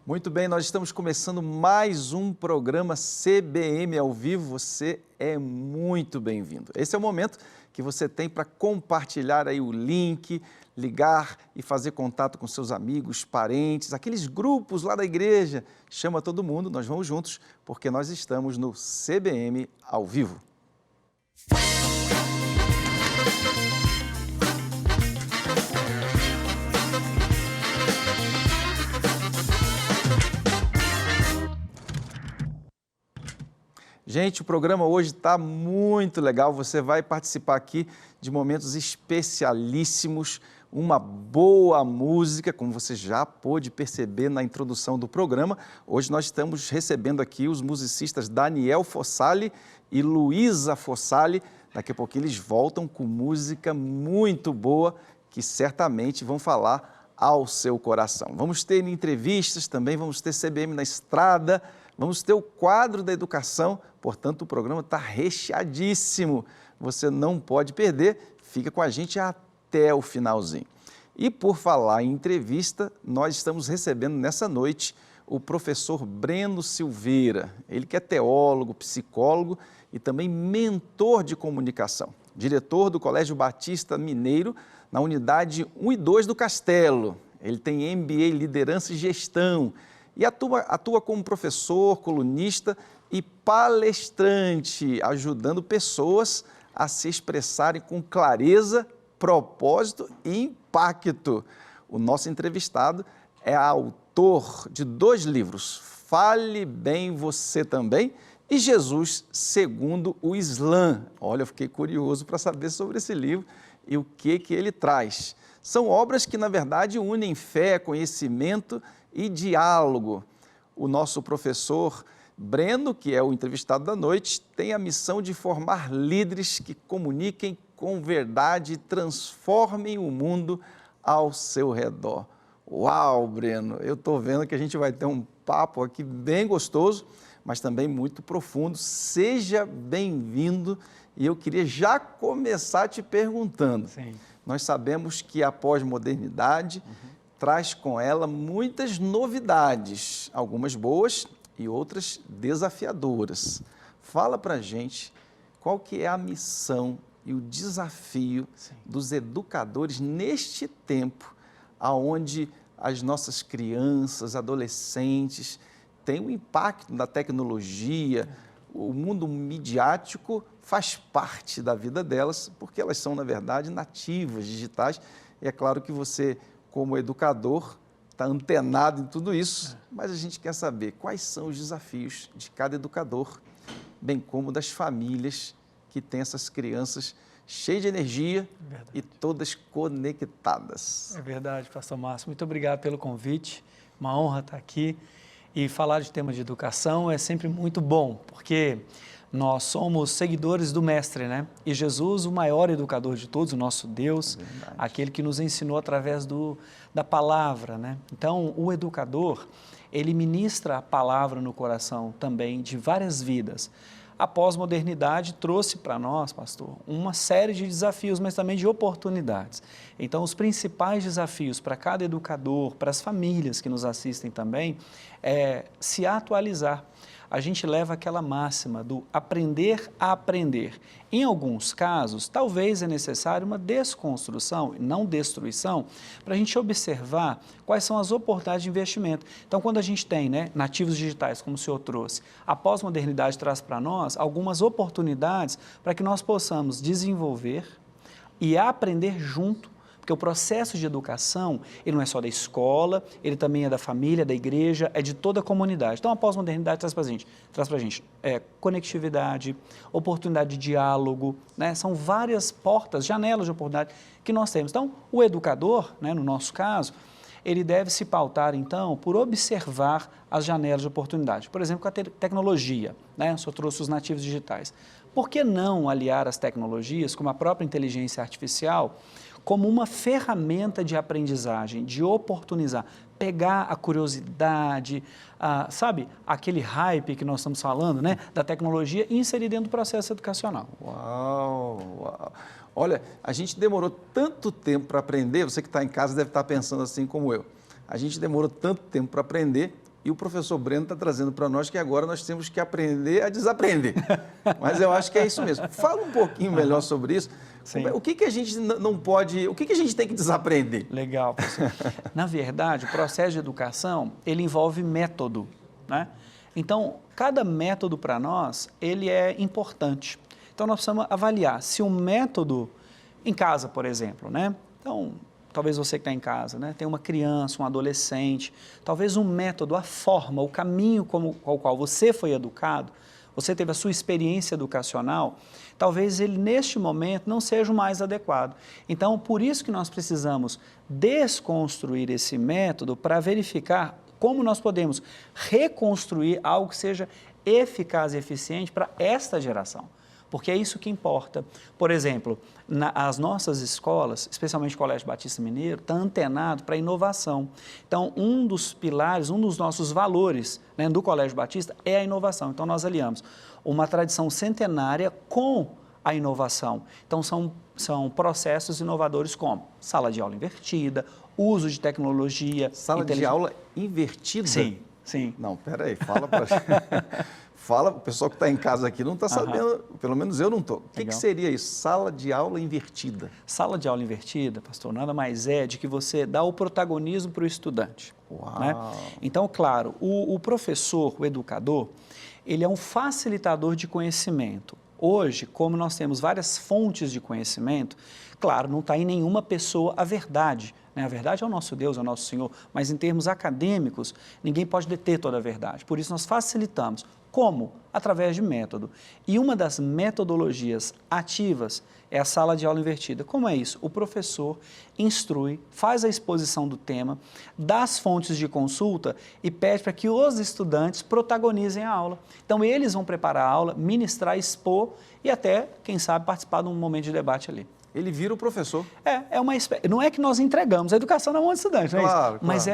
Muito bem, nós estamos começando mais um programa CBM ao vivo. Você é muito bem-vindo. Esse é o momento que você tem para compartilhar aí o link, ligar e fazer contato com seus amigos, parentes, aqueles grupos lá da igreja. Chama todo mundo, nós vamos juntos, porque nós estamos no CBM ao vivo. Gente, o programa hoje está muito legal, você vai participar aqui de momentos especialíssimos, uma boa música, como você já pôde perceber na introdução do programa. Hoje nós estamos recebendo aqui os musicistas Daniel Fossali e Luísa Fossali. Daqui a pouco eles voltam com música muito boa, que certamente vão falar ao seu coração. Vamos ter entrevistas também, vamos ter CBM na estrada, vamos ter o quadro da educação, portanto o programa está recheadíssimo, você não pode perder, fica com a gente até o finalzinho. E por falar em entrevista, nós estamos recebendo nessa noite o professor Breno Silveira, ele que é teólogo, psicólogo e também mentor de comunicação, diretor do Colégio Batista Mineiro, na unidade 1 e 2 do Castelo. Ele tem MBA em Liderança e Gestão e atua como professor, colunista e palestrante, ajudando pessoas a se expressarem com clareza, propósito e impacto. O nosso entrevistado é autor de 2 livros, Fale Bem Você Também e Jesus segundo o Islã. Olha, eu fiquei curioso para saber sobre esse livro e o que ele traz. São obras que, na verdade, unem fé, conhecimento e diálogo. O nosso professor Breno, que é o entrevistado da noite, tem a missão de formar líderes que comuniquem com verdade e transformem o mundo ao seu redor. Uau, Breno, eu estou vendo que a gente vai ter um papo aqui bem gostoso, mas também muito profundo. Seja bem-vindo e eu queria já começar te perguntando. Sim. Nós sabemos que a pós-modernidade traz com ela muitas novidades, algumas boas e outras desafiadoras. Fala para a gente qual que é a missão e o desafio dos educadores neste tempo, onde as nossas crianças, adolescentes, têm um impacto da tecnologia, o mundo midiático faz parte da vida delas, porque elas são, na verdade, nativas digitais. E é claro que você, como educador, está antenado em tudo isso, mas a gente quer saber quais são os desafios de cada educador, bem como das famílias que têm essas crianças cheias de energia e todas conectadas. É verdade, pastor Márcio. Muito obrigado pelo convite, uma honra estar aqui. E falar de temas de educação é sempre muito bom, porque nós somos seguidores do Mestre, né? E Jesus, o maior educador de todos, o nosso Deus, aquele que nos ensinou através da palavra, né? Então, o educador, ele ministra a palavra no coração também de várias vidas. A pós-modernidade trouxe para nós, pastor, uma série de desafios, mas também de oportunidades. Então, os principais desafios para cada educador, para as famílias que nos assistem também, é se atualizar. A gente leva aquela máxima do aprender a aprender. Em alguns casos, talvez é necessário uma desconstrução, não destruição, para a gente observar quais são as oportunidades de investimento. Então, quando a gente tem, né, nativos digitais, como o senhor trouxe, a pós-modernidade traz para nós algumas oportunidades para que nós possamos desenvolver e aprender junto. Porque o processo de educação, ele não é só da escola, ele também é da família, da igreja, é de toda a comunidade. Então, a pós-modernidade traz para a gente conectividade, oportunidade de diálogo, né? São várias portas, janelas de oportunidade que nós temos. Então, o educador, né, no nosso caso, ele deve se pautar, então, por observar as janelas de oportunidade. Por exemplo, com a tecnologia, né? O senhor trouxe os nativos digitais. Por que não aliar as tecnologias, como a própria inteligência artificial, como uma ferramenta de aprendizagem, de oportunizar, pegar a curiosidade, sabe, aquele hype que nós estamos falando, né, da tecnologia e inserir dentro do processo educacional. Uau, uau. Olha, a gente demorou tanto tempo para aprender, você que está em casa deve estar pensando assim como eu, a gente demorou tanto tempo para aprender, E o professor Breno está trazendo para nós que agora nós temos que aprender a desaprender. Mas eu acho que é isso mesmo. Fala um pouquinho melhor sobre isso. Sim. O que, que a gente não pode, o que, que a gente tem que desaprender? Legal, professor. Na verdade, o processo de educação, ele envolve método, né? Então, cada método para nós, ele é importante. Então, nós precisamos avaliar se o método, em casa, por exemplo, né? Então, talvez você que está em casa, né? Tem uma criança, um adolescente, talvez um método, a forma, o caminho com o qual você foi educado, você teve a sua experiência educacional, talvez ele, neste momento, não seja o mais adequado. Então, por isso que nós precisamos desconstruir esse método para verificar como nós podemos reconstruir algo que seja eficaz e eficiente para esta geração. Porque é isso que importa. Por exemplo, as nossas escolas, especialmente o Colégio Batista Mineiro, está antenado para a inovação. Então, um dos pilares, um dos nossos valores, né, do Colégio Batista é a inovação. Então, nós aliamos uma tradição centenária com a inovação. Então, são processos inovadores como sala de aula invertida, uso de tecnologia. Sala de aula invertida? Sim, sim. Não, peraí, fala para Fala, o pessoal que está em casa aqui não está sabendo, pelo menos eu não estou. O que seria isso? Sala de aula invertida? Sala de aula invertida, pastor, nada mais é de que você dá o protagonismo para o estudante. Uau! Né? Então, claro, o professor, o educador, ele é um facilitador de conhecimento. Hoje, como nós temos várias fontes de conhecimento, claro, não está em nenhuma pessoa a verdade. Né? A verdade é o nosso Deus, é o nosso Senhor, mas em termos acadêmicos, ninguém pode deter toda a verdade. Por isso, nós facilitamos. Como? Através de método. E uma das metodologias ativas é a sala de aula invertida. Como é isso? O professor instrui, faz a exposição do tema, dá as fontes de consulta e pede para que os estudantes protagonizem a aula. Então, eles vão preparar a aula, ministrar, expor e até, quem sabe, participar de um momento de debate ali. Ele vira o professor. Não é que nós entregamos a educação na mão do estudante, não é Claro, isso? Mas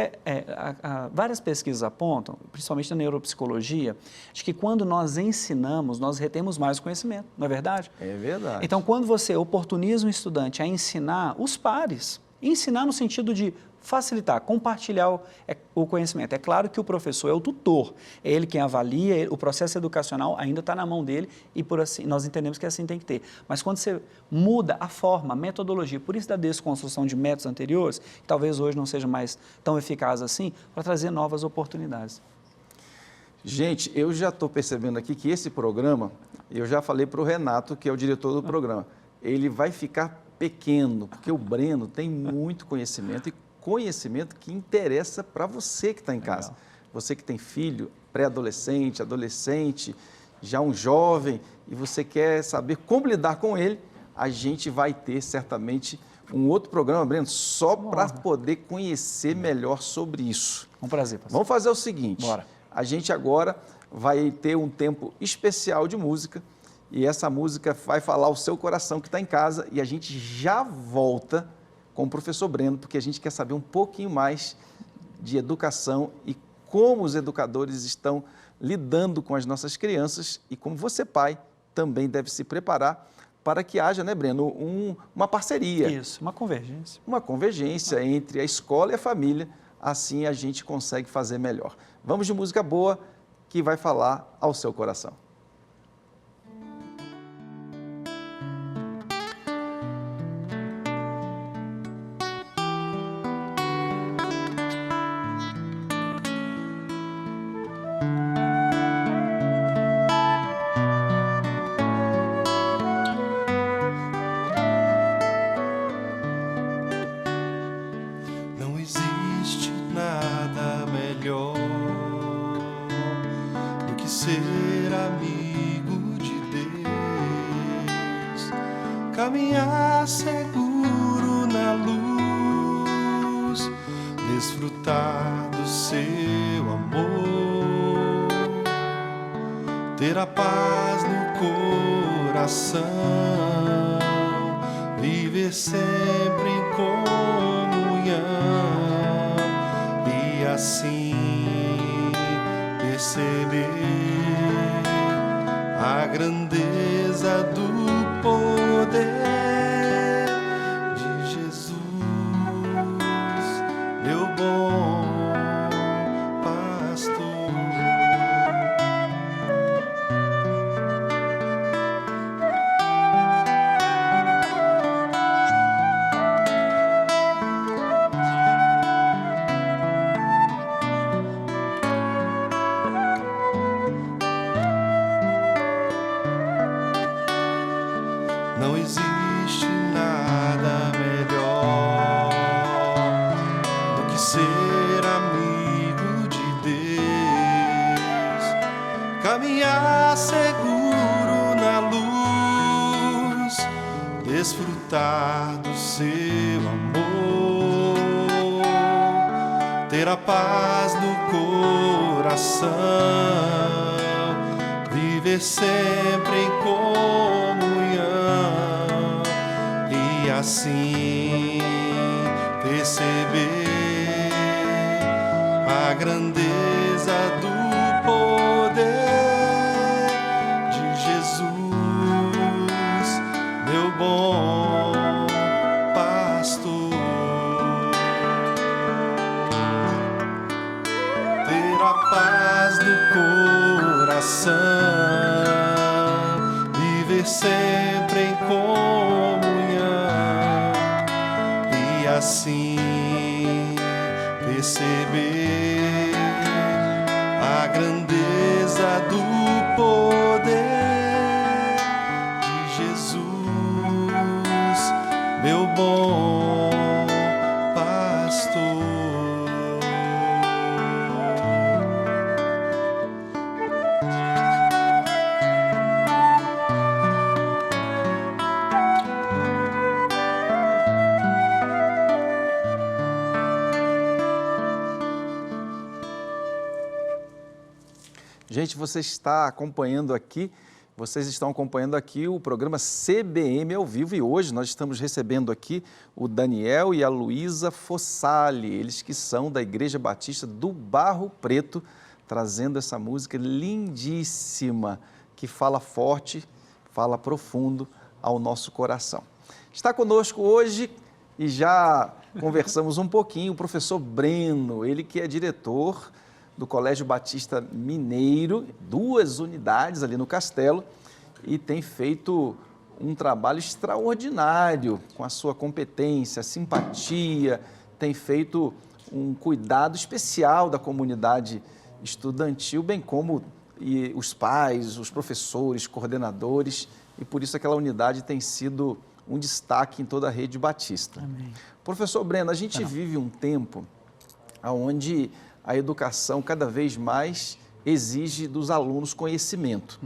várias pesquisas apontam, principalmente na neuropsicologia, de que quando nós ensinamos, nós retemos mais conhecimento, não é verdade? É verdade. Então, quando você oportuniza um estudante a ensinar os pares, ensinar no sentido de facilitar, compartilhar o conhecimento. É claro que o professor é o tutor, é ele quem avalia, o processo educacional ainda está na mão dele e por assim, nós entendemos que assim tem que ter. Mas quando você muda a forma, a metodologia, por isso da desconstrução de métodos anteriores, que talvez hoje não seja mais tão eficaz assim, para trazer novas oportunidades. Gente, eu já estou percebendo aqui que esse programa, eu já falei para o Renato, que é o diretor do programa, ele vai ficar pequeno, porque o Breno tem muito conhecimento e conhecimento que interessa para você que está em casa. Legal. Você que tem filho, pré-adolescente, adolescente, já um jovem, e você quer saber como lidar com ele, a gente vai ter certamente um outro programa, Breno, só para poder conhecer melhor sobre isso. Um prazer, pastor. Vamos fazer o seguinte, Bora. A gente agora vai ter um tempo especial de música, e essa música vai falar o seu coração que está em casa, e a gente já volta com o professor Breno, porque a gente quer saber um pouquinho mais de educação e como os educadores estão lidando com as nossas crianças e como você, pai, também deve se preparar para que haja, né, Breno, uma parceria. Isso, uma convergência. Uma convergência entre a escola e a família, assim a gente consegue fazer melhor. Vamos de música boa que vai falar ao seu coração. Caminhar seguro na luz, desfrutar do seu amor, ter a paz no coração, viver sempre em comunhão e assim perceber a grandeza do poder de Jesus, meu bom pastor. seu amor, ter a paz no coração, viver sempre em comunhão e assim perceber a grandeza do poder de Jesus, meu bom pastor. Ter a paz no coração, viver sempre em comunhão e assim perceber a grandeza do poder de Jesus, meu bom pastor. Gente, vocês estão acompanhando aqui o programa CBM ao vivo e hoje nós estamos recebendo aqui o Daniel e a Luísa Fossali, eles que são da Igreja Batista do Barro Preto, trazendo essa música lindíssima que fala forte, fala profundo ao nosso coração. Está conosco hoje e já conversamos um pouquinho o professor Breno, ele que é diretor do Colégio Batista Mineiro, 2 unidades ali no Castelo, e tem feito um trabalho extraordinário com a sua competência, simpatia, tem feito um cuidado especial da comunidade estudantil, bem como os pais, os professores, coordenadores, e por isso aquela unidade tem sido um destaque em toda a rede batista. Amém. Professor Breno, a gente vive um tempo onde a educação cada vez mais exige dos alunos conhecimento,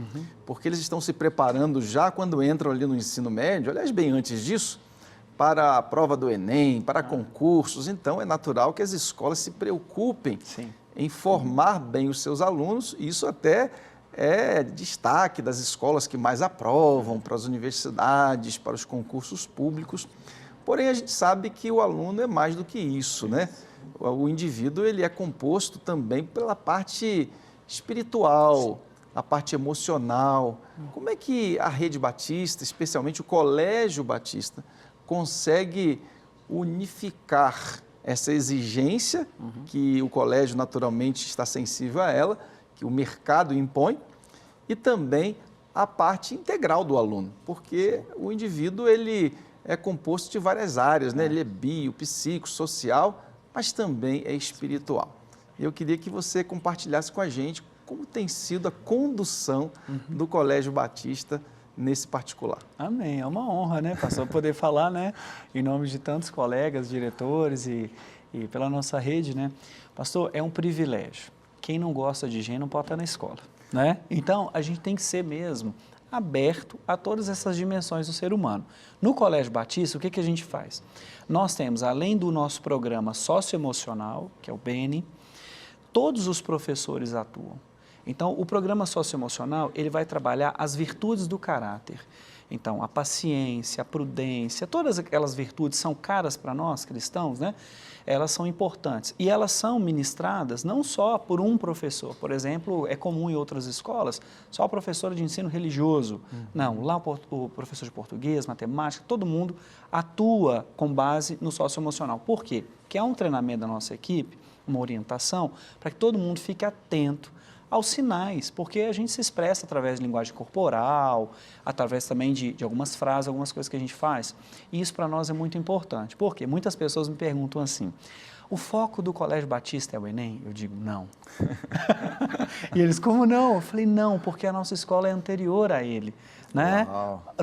porque eles estão se preparando já quando entram ali no ensino médio, aliás, bem antes disso, para a prova do Enem, para concursos. Então, é natural que as escolas se preocupem em formar bem os seus alunos, e isso até é destaque das escolas que mais aprovam para as universidades, para os concursos públicos. Porém, a gente sabe que o aluno é mais do que isso, né? O indivíduo ele é composto também pela parte espiritual, a parte emocional. Como é que a Rede Batista, especialmente o Colégio Batista, consegue unificar essa exigência que o colégio naturalmente está sensível a ela, que o mercado impõe, e também a parte integral do aluno, porque o indivíduo ele é composto de várias áreas, né? Ele é bio, psico, social, mas também é espiritual. Eu queria que você compartilhasse com a gente como tem sido a condução do Colégio Batista nesse particular. Amém, é uma honra, né, pastor, poder falar, né, em nome de tantos colegas, diretores e pela nossa rede, né. Pastor, é um privilégio. Quem não gosta de gente não pode estar na escola, né? Então, a gente tem que ser mesmo aberto a todas essas dimensões do ser humano. No Colégio Batista, o que a gente faz? Nós temos, além do nosso programa socioemocional, que é o BENE, todos os professores atuam. Então, o programa socioemocional, ele vai trabalhar as virtudes do caráter. Então, a paciência, a prudência, todas aquelas virtudes são caras para nós, cristãos, né? Elas são importantes. E elas são ministradas não só por um professor. Por exemplo, é comum em outras escolas, só a professora de ensino religioso. Não, lá o professor de português, matemática, todo mundo atua com base no socioemocional. Por quê? Porque há um treinamento da nossa equipe, uma orientação, para que todo mundo fique atento aos sinais, porque a gente se expressa através de linguagem corporal, através também de algumas frases, algumas coisas que a gente faz. E isso para nós é muito importante. Por quê? Muitas pessoas me perguntam assim, o foco do Colégio Batista é o Enem? Eu digo, não. E eles, como não? Eu falei, não, porque a nossa escola é anterior a ele. Né?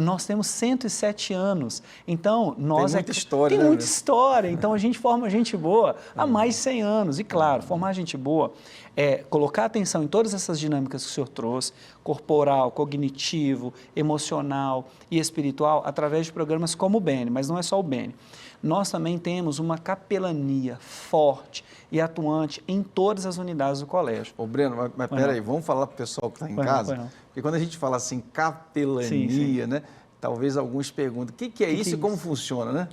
Nós temos 107 anos, então nós tem muita história, tem né, muita história, então a gente forma gente boa há mais de 100 anos, e claro, formar gente boa é colocar atenção em todas essas dinâmicas que o senhor trouxe, corporal, cognitivo, emocional e espiritual, através de programas como o BN, mas não é só o BN. Nós também temos uma capelania forte e atuante em todas as unidades do colégio. Ô Breno, mas peraí, vamos falar para o pessoal que está em casa? Porque quando a gente fala assim, capelania, né? Talvez alguns perguntem, o que é isso e como funciona, né?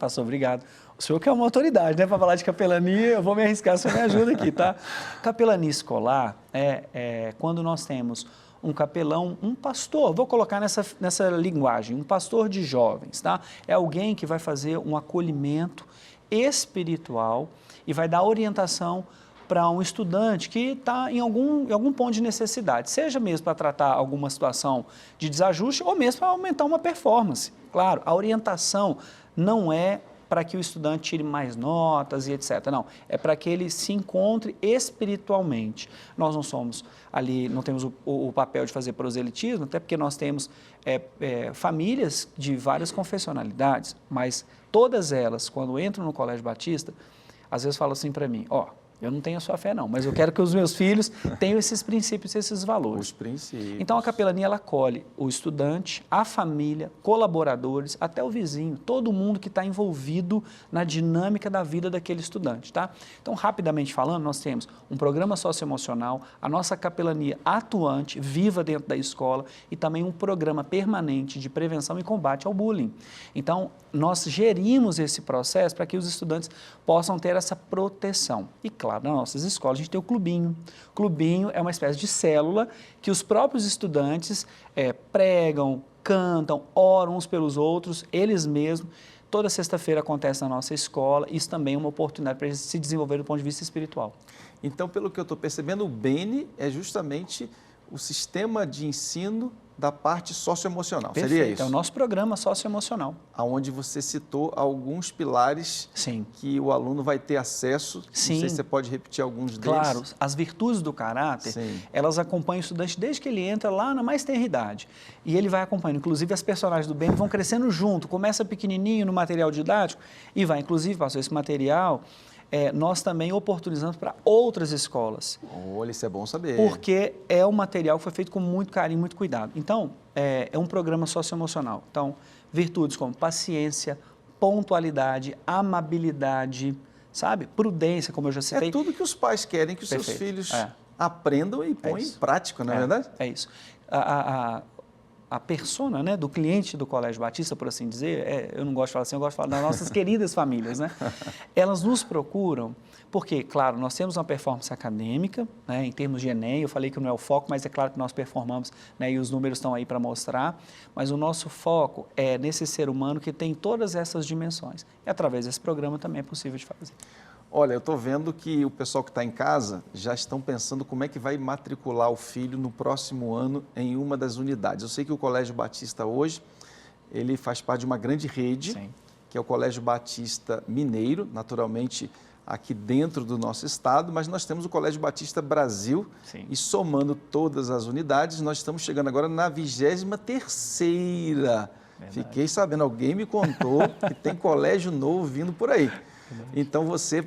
Pastor, obrigado. O senhor que é uma autoridade, né? Para falar de capelania, eu vou me arriscar, o senhor me ajuda aqui, tá? Capelania escolar é quando nós temos um capelão, um pastor, vou colocar nessa linguagem, um pastor de jovens, tá? É alguém que vai fazer um acolhimento espiritual e vai dar orientação para um estudante que está em algum ponto de necessidade, seja mesmo para tratar alguma situação de desajuste ou mesmo para aumentar uma performance. Claro, a orientação não é para que o estudante tire mais notas e etc. Não, é para que ele se encontre espiritualmente. Nós não somos ali, não temos o papel de fazer proselitismo, até porque nós temos famílias de várias confessionalidades, mas todas elas, quando entram no Colégio Batista, às vezes falam assim para mim, eu não tenho a sua fé não, mas eu quero que os meus filhos tenham esses princípios, esses valores. Os princípios. Então a capelania ela acolhe o estudante, a família, colaboradores, até o vizinho, todo mundo que está envolvido na dinâmica da vida daquele estudante, tá? Então rapidamente falando, nós temos um programa socioemocional, a nossa capelania atuante, viva dentro da escola e também um programa permanente de prevenção e combate ao bullying. Então nós gerimos esse processo para que os estudantes possam ter essa proteção. E claro, nas nossas escolas a gente tem o clubinho. O clubinho é uma espécie de célula que os próprios estudantes pregam, cantam, oram uns pelos outros, eles mesmos. Toda sexta-feira acontece na nossa escola, isso também é uma oportunidade para eles se desenvolver do ponto de vista espiritual. Então, pelo que eu estou percebendo, o BN é justamente o sistema de ensino da parte socioemocional. Perfeito. Seria isso? É o nosso programa socioemocional. Onde você citou alguns pilares Sim. que o aluno vai ter acesso. Sim. Não sei se você pode repetir alguns deles. Claro, as virtudes do caráter, Sim. elas acompanham o estudante desde que ele entra lá na mais tenra idade. E ele vai acompanhando. Inclusive, as personagens do bem vão crescendo junto. Começa pequenininho no material didático e vai. Inclusive, pastor, esse material nós também oportunizamos para outras escolas. Olha, isso é bom saber. Porque é um material que foi feito com muito carinho, muito cuidado. Então, é um programa socioemocional. Então, virtudes como paciência, pontualidade, amabilidade, sabe? Prudência, como eu já citei. É tudo que os pais querem que os seus filhos aprendam e ponham em prática, não é verdade? É isso. A persona, né, do cliente do Colégio Batista, por assim dizer, eu não gosto de falar assim, eu gosto de falar das nossas queridas famílias, né? Elas nos procuram porque, claro, nós temos uma performance acadêmica, né, em termos de Enem, eu falei que não é o foco, mas é claro que nós performamos, né, e os números estão aí para mostrar, mas o nosso foco é nesse ser humano que tem todas essas dimensões. E através desse programa também é possível de fazer. Olha, eu estou vendo que o pessoal que está em casa já estão pensando como é que vai matricular o filho no próximo ano em uma das unidades. Eu sei que o Colégio Batista hoje, ele faz parte de uma grande rede, Sim. que é o Colégio Batista Mineiro, naturalmente aqui dentro do nosso estado, mas nós temos o Colégio Batista Brasil. Sim. E somando todas as unidades, nós estamos chegando agora na 23ª. Fiquei sabendo, alguém me contou que tem colégio novo vindo por aí. Então você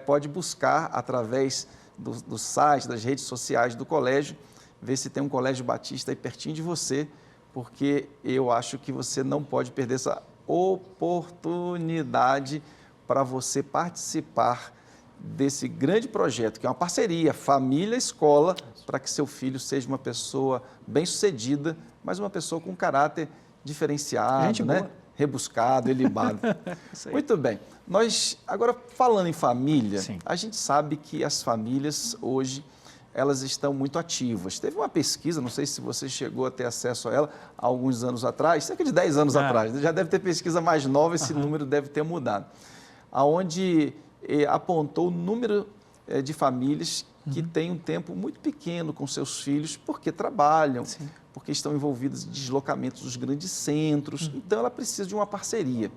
pode buscar através do site, das redes sociais do colégio, ver se tem um Colégio Batista aí pertinho de você, porque eu acho que você não pode perder essa oportunidade para você participar desse grande projeto, que é uma parceria família-escola, para que seu filho seja uma pessoa bem-sucedida, mas uma pessoa com caráter diferenciado, né? Rebuscado, ilibado. Muito bem. Nós, agora, falando em família, Sim. a gente sabe que as famílias hoje, elas estão muito ativas. Teve uma pesquisa, não sei se você chegou a ter acesso a ela, há alguns anos atrás, cerca de 10 anos atrás, já deve ter pesquisa mais nova, esse número deve ter mudado, onde apontou o número de famílias que têm um tempo muito pequeno com seus filhos, porque trabalham, Sim. porque estão envolvidas em deslocamentos dos grandes centros, então ela precisa de uma parceria.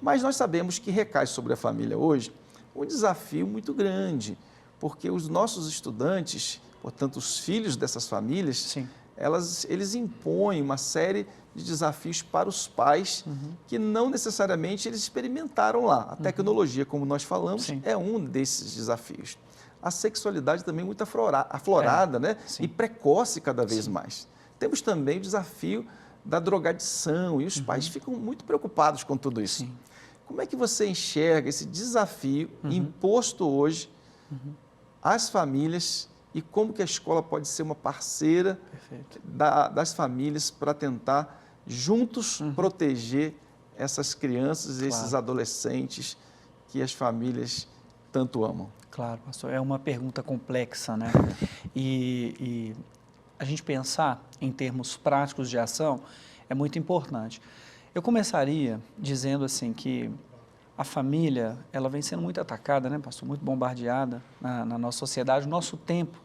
Mas nós sabemos que recai sobre a família hoje um desafio muito grande, porque os nossos estudantes, portanto, os filhos dessas famílias, Sim. eles impõem uma série de desafios para os pais que não necessariamente eles experimentaram lá. A tecnologia, como nós falamos, Sim. é um desses desafios. A sexualidade também muito aflorada, né? Sim. E precoce cada vez mais. Temos também o desafio da drogadição e os pais ficam muito preocupados com tudo isso. Sim. Como é que você enxerga esse desafio imposto hoje às famílias e como que a escola pode ser uma parceira Perfeito. das famílias para tentar juntos proteger essas crianças e esses adolescentes que as famílias tanto amam? Claro, pastor, é uma pergunta complexa, né? E a gente pensar em termos práticos de ação é muito importante. Eu começaria dizendo assim que a família, ela vem sendo muito atacada, né, pastor? Muito bombardeada na nossa sociedade, no nosso tempo.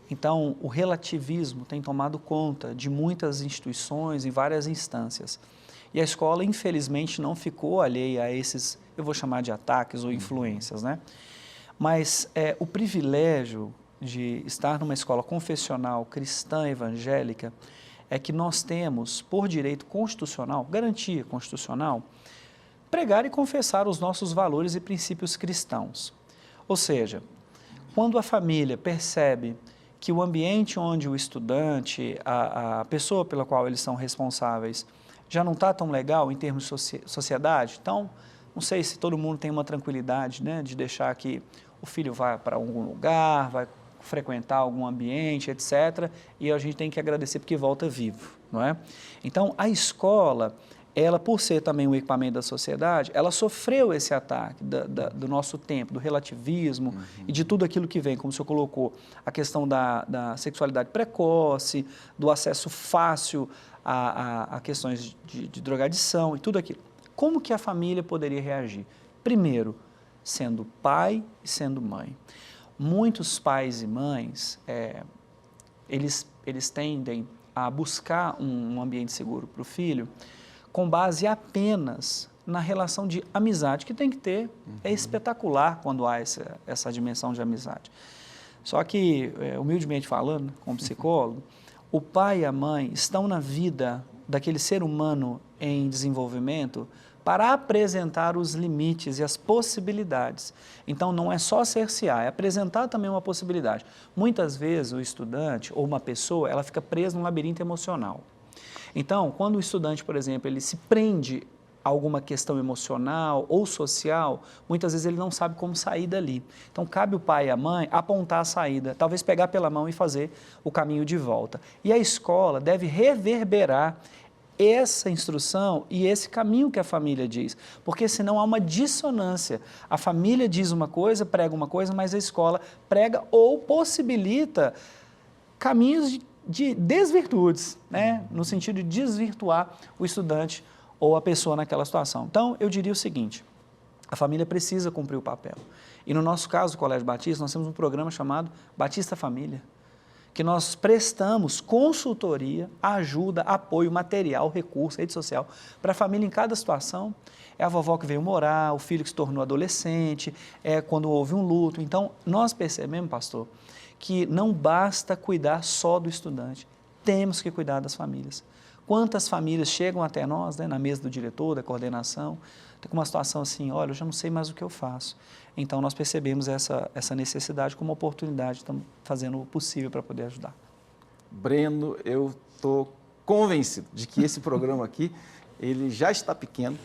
Então, o relativismo tem tomado conta de muitas instituições em várias instâncias. E a escola, infelizmente, não ficou alheia a esses, eu vou chamar de ataques ou influências, né? Mas o privilégio de estar numa escola confessional, cristã, evangélica, é que nós temos, por direito constitucional, garantia constitucional, pregar e confessar os nossos valores e princípios cristãos. Ou seja, quando a família percebe que o ambiente onde o estudante, a pessoa pela qual eles são responsáveis, já não está tão legal em termos de sociedade, então, não sei se todo mundo tem uma tranquilidade, né, de deixar que o filho vá para algum lugar, vai frequentar algum ambiente, etc., e a gente tem que agradecer porque volta vivo, não é? Então, a escola, ela, por ser também um equipamento da sociedade, ela sofreu esse ataque do nosso tempo, do relativismo e de tudo aquilo que vem, como o senhor colocou, a questão da sexualidade precoce, do acesso fácil a questões de drogadição e tudo aquilo. Como que a família poderia reagir? Primeiro, sendo pai e sendo mãe. Muitos pais e mães, eles tendem a buscar um ambiente seguro para o filho com base apenas na relação de amizade que tem que ter. É espetacular quando há essa dimensão de amizade. Só que, humildemente falando, como psicólogo, o pai e a mãe estão na vida daquele ser humano em desenvolvimento para apresentar os limites e as possibilidades. Então, não é só cercear, é apresentar também uma possibilidade. Muitas vezes, o estudante ou uma pessoa, ela fica presa num labirinto emocional. Então, quando o estudante, por exemplo, ele se prende a alguma questão emocional ou social, muitas vezes ele não sabe como sair dali. Então, cabe o pai e a mãe apontar a saída, talvez pegar pela mão e fazer o caminho de volta. E a escola deve reverberar essa instrução e esse caminho que a família diz, porque senão há uma dissonância. A família diz uma coisa, prega uma coisa, mas a escola prega ou possibilita caminhos de desvirtudes, né? No sentido de desvirtuar o estudante ou a pessoa naquela situação. Então, eu diria o seguinte, a família precisa cumprir o papel. E no nosso caso, o Colégio Batista, nós temos um programa chamado Batista Família, que nós prestamos consultoria, ajuda, apoio, material, recurso, rede social, para a família em cada situação. É a vovó que veio morar, o filho que se tornou adolescente, é quando houve um luto. Então, nós percebemos, pastor, que não basta cuidar só do estudante, temos que cuidar das famílias. Quantas famílias chegam até nós, né, na mesa do diretor, da coordenação, tem uma situação assim, olha, eu já não sei mais o que eu faço. Então, nós percebemos essa necessidade como oportunidade, estamos fazendo o possível para poder ajudar. Breno, eu estou convencido de que esse programa aqui, ele já está pequeno,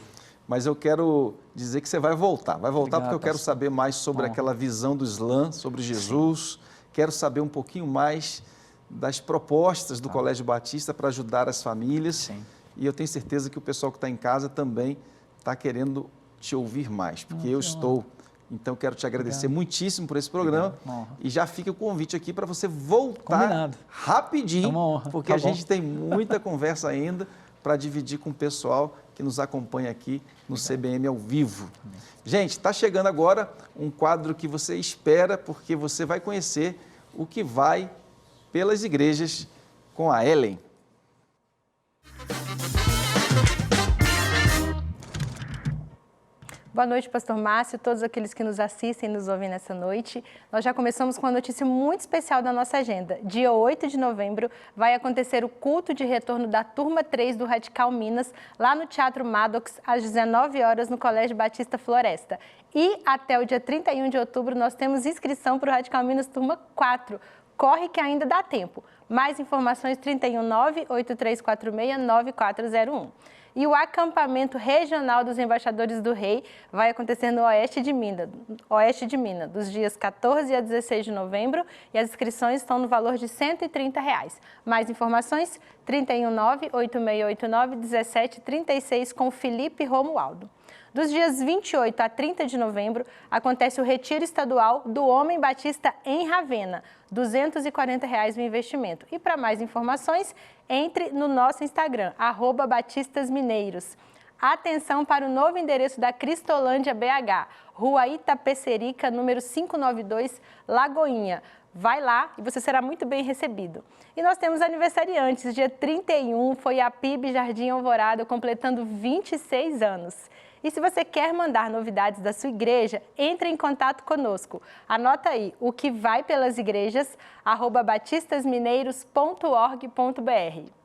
mas eu quero dizer que você vai voltar. Vai voltar. Obrigado, porque eu quero saber mais sobre aquela visão do Islã, sobre Jesus. Sim. Quero saber um pouquinho mais das propostas do Colégio Batista para ajudar as famílias. Sim. E eu tenho certeza que o pessoal que está em casa também está querendo te ouvir mais, porque eu estou. Então, quero te agradecer muitíssimo por esse programa. E já fica o convite aqui para você voltar rapidinho, porque a gente tem muita conversa ainda para dividir com o pessoal que nos acompanha aqui no CBM ao vivo. Gente, está chegando agora um quadro que você espera, porque você vai conhecer o que vai pelas igrejas com a Ellen. Boa noite, pastor Márcio, todos aqueles que nos assistem e nos ouvem nessa noite. Nós já começamos com uma notícia muito especial da nossa agenda. Dia 8 de novembro vai acontecer o culto de retorno da turma 3 do Radical Minas, lá no Teatro Maddox, às 19 horas, no Colégio Batista Floresta. E até o dia 31 de outubro nós temos inscrição para o Radical Minas turma 4. Corre que ainda dá tempo. Mais informações 319-8346-9401. E o acampamento regional dos embaixadores do rei vai acontecer no Oeste de Minas, dos dias 14 a 16 de novembro, e as inscrições estão no valor de R$ 130. Mais informações 319-8689-1736 com Felipe Romualdo. Dos dias 28 a 30 de novembro, acontece o Retiro Estadual do Homem Batista em Ravena, R$ 240 o investimento. E para mais informações, entre no nosso Instagram, @batistasmineiros. Atenção para o novo endereço da Cristolândia BH, Rua Itapecerica, número 592, Lagoinha. Vai lá e você será muito bem recebido. E nós temos aniversariantes. Dia 31 foi a PIB Jardim Alvorada, completando 26 anos. E se você quer mandar novidades da sua igreja, entre em contato conosco. Anota aí, o que vai pelas igrejas, @batistasmineiros.org.br.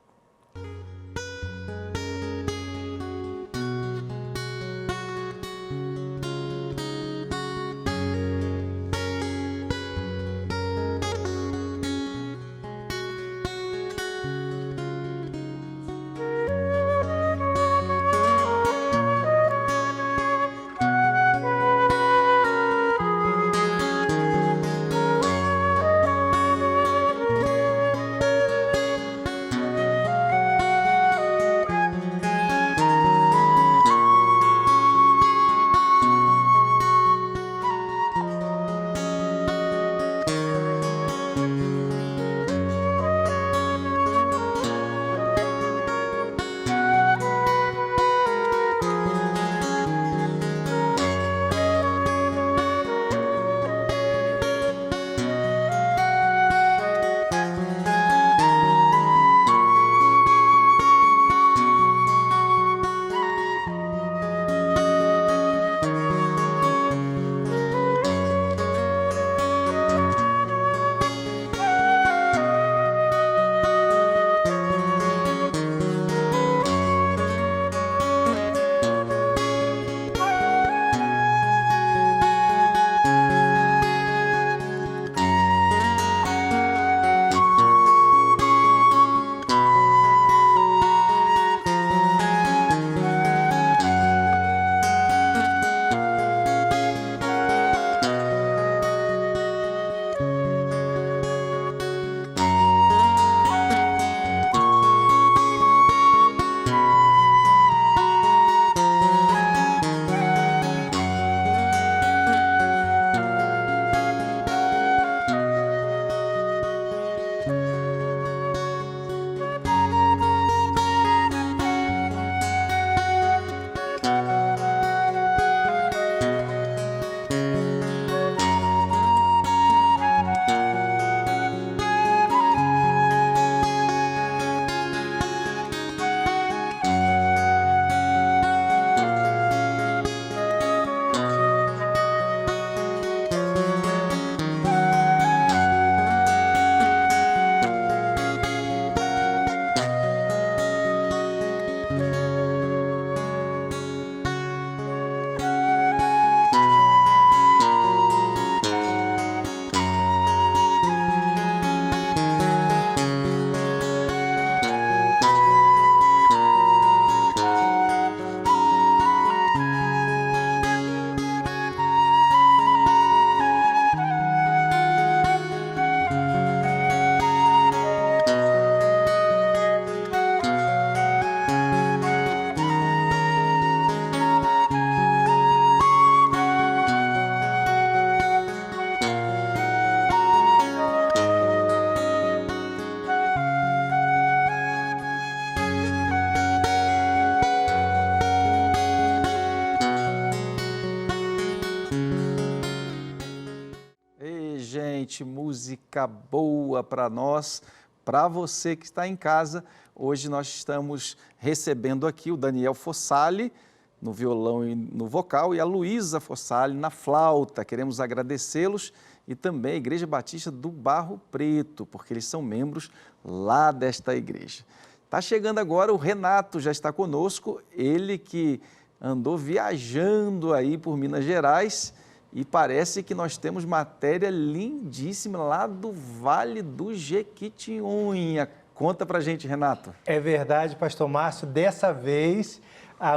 gente, música boa para nós, para você que está em casa. Hoje nós estamos recebendo aqui o Daniel Fossali, no violão e no vocal, e a Luísa Fossali na flauta. Queremos agradecê-los e também a Igreja Batista do Barro Preto, porque eles são membros lá desta igreja. Está chegando agora o Renato, já está conosco, ele que andou viajando aí por Minas Gerais e parece que nós temos matéria lindíssima lá do Vale do Jequitinhonha. Conta pra gente, Renato. É verdade, pastor Márcio, dessa vez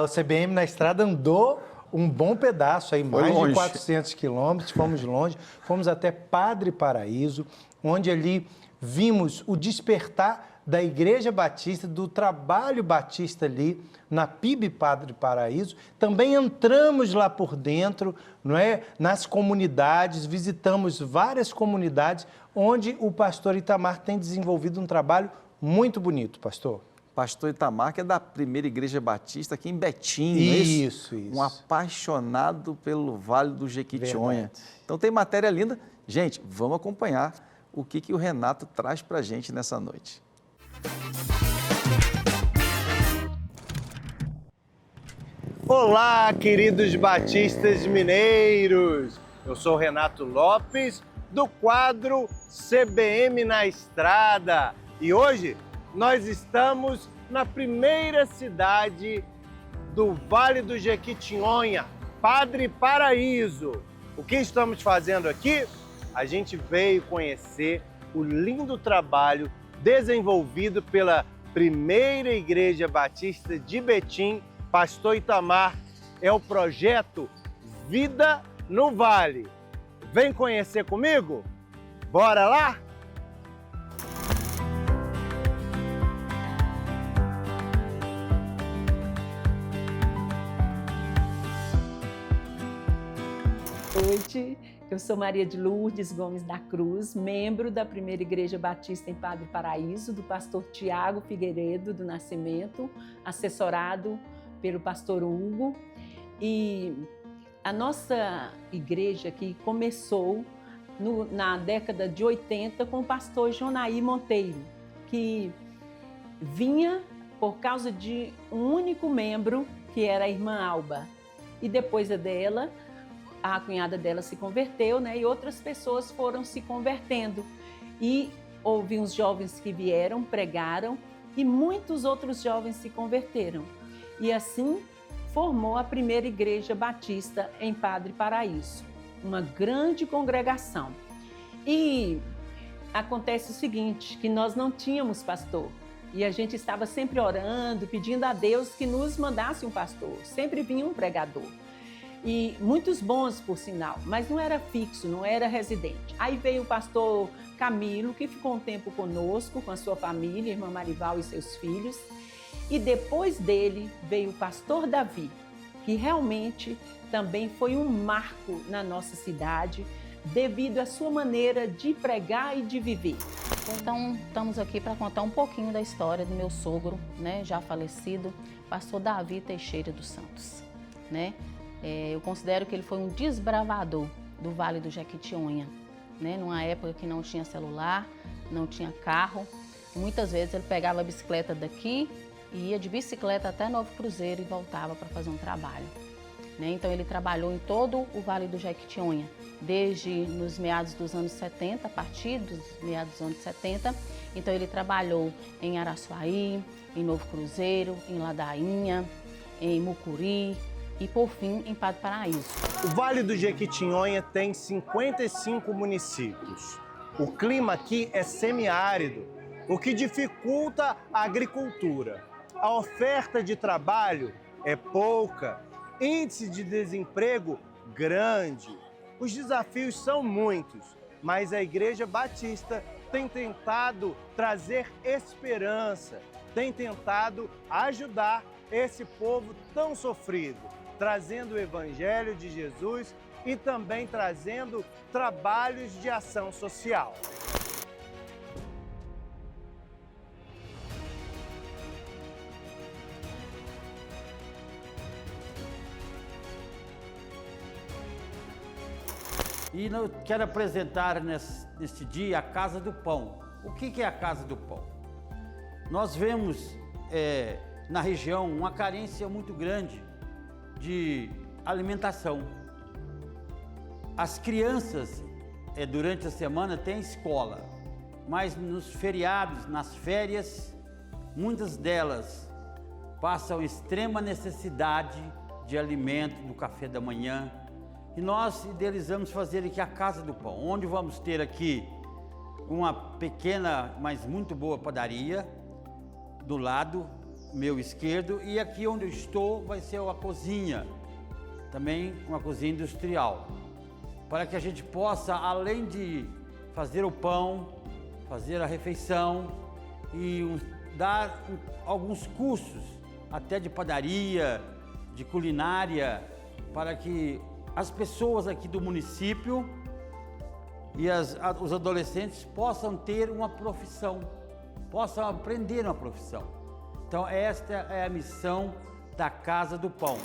o CBM na estrada andou um bom pedaço, aí, mais de 400 quilômetros, fomos longe, fomos até Padre Paraíso, onde ali vimos o despertar da Igreja Batista, do trabalho batista ali na PIB Padre Paraíso. Também entramos lá por dentro, não é? Nas comunidades, visitamos várias comunidades onde o pastor Itamar tem desenvolvido um trabalho muito bonito, pastor. Pastor Itamar, que é da Primeira Igreja Batista aqui em Betim, Isso. Um apaixonado pelo Vale do Jequitinhonha. Verdade. Então tem matéria linda. Gente, vamos acompanhar o que o Renato traz pra gente nessa noite. Olá, queridos batistas mineiros! Eu sou Renato Lopes, do quadro CBM na Estrada. E hoje nós estamos na primeira cidade do Vale do Jequitinhonha, Padre Paraíso. O que estamos fazendo aqui? A gente veio conhecer o lindo trabalho desenvolvido pela Primeira Igreja Batista de Betim, Pastor Itamar. É o projeto Vida no Vale. Vem conhecer comigo? Bora lá? Boa noite, eu sou Maria de Lourdes Gomes da Cruz, membro da Primeira Igreja Batista em Padre Paraíso, do pastor Tiago Figueiredo do Nascimento, assessorado pelo pastor Hugo. E a nossa igreja aqui começou na década de 80 com o pastor Jonaí Monteiro, que vinha por causa de um único membro, que era a irmã Alba. E depois dela, a cunhada dela se converteu, né? E outras pessoas foram se convertendo. E houve uns jovens que vieram, pregaram, e muitos outros jovens se converteram. E assim formou a Primeira Igreja Batista em Padre Paraíso, uma grande congregação. E acontece o seguinte, que nós não tínhamos pastor. E a gente estava sempre orando, pedindo a Deus que nos mandasse um pastor. Sempre vinha um pregador. E muitos bons, por sinal, mas não era fixo, não era residente. Aí veio o pastor Camilo, que ficou um tempo conosco, com a sua família, irmã Marival e seus filhos. E depois dele veio o pastor Davi, que realmente também foi um marco na nossa cidade, devido à sua maneira de pregar e de viver. Então, estamos aqui para contar um pouquinho da história do meu sogro, né, já falecido, pastor Davi Teixeira dos Santos, né? Eu considero que ele foi um desbravador do Vale do Jequitinhonha, né? Numa época que não tinha celular, não tinha carro. Muitas vezes ele pegava a bicicleta daqui e ia de bicicleta até Novo Cruzeiro e voltava para fazer um trabalho, né? Então ele trabalhou em todo o Vale do Jequitinhonha, desde nos meados dos anos 70, a partir dos meados dos anos 70. Então ele trabalhou em Araçuaí, em Novo Cruzeiro, em Ladainha, em Mucuri, e, por fim, em Padre Paraíso. O Vale do Jequitinhonha tem 55 municípios. O clima aqui é semiárido, o que dificulta a agricultura. A oferta de trabalho é pouca, índice de desemprego grande. Os desafios são muitos, mas a Igreja Batista tem tentado trazer esperança, tem tentado ajudar esse povo tão sofrido, trazendo o Evangelho de Jesus e também trazendo trabalhos de ação social. E eu quero apresentar neste dia a Casa do Pão. O que é a Casa do Pão? Nós vemos na região uma carência muito grande de alimentação. As crianças, durante a semana, têm escola, mas nos feriados, nas férias, muitas delas passam extrema necessidade de alimento, do café da manhã. E nós idealizamos fazer aqui a Casa do Pão, onde vamos ter aqui uma pequena, mas muito boa padaria, do lado meu esquerdo, e aqui onde eu estou vai ser uma cozinha, também uma cozinha industrial, para que a gente possa, além de fazer o pão, fazer a refeição e dar alguns cursos, até de padaria, de culinária, para que as pessoas aqui do município e os adolescentes possam ter uma profissão, possam aprender uma profissão. Então esta é a missão da Casa do Pão.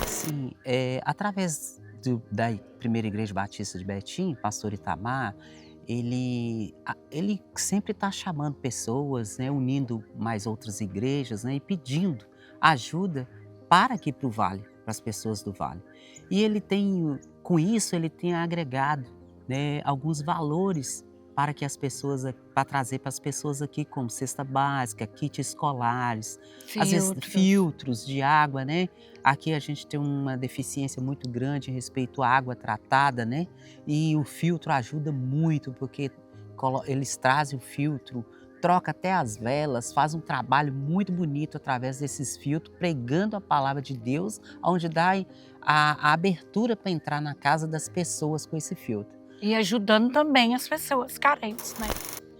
Sim, através da Primeira Igreja Batista de Betim, pastor Itamar, ele sempre está chamando pessoas, né, unindo mais outras igrejas, né, e pedindo ajuda para aqui para o Vale, para as pessoas do Vale. E ele tem, com isso, ele tem agregado, né, alguns valores para que as pessoas, para trazer para as pessoas aqui, como cesta básica, kits escolares, às vezes filtros de água, né? Aqui a gente tem uma deficiência muito grande em respeito à água tratada, né? E o filtro ajuda muito, porque eles trazem o filtro, troca até as velas, faz um trabalho muito bonito através desses filtros, pregando a palavra de Deus, onde dá a abertura para entrar na casa das pessoas com esse filtro. E ajudando também as pessoas carentes, né?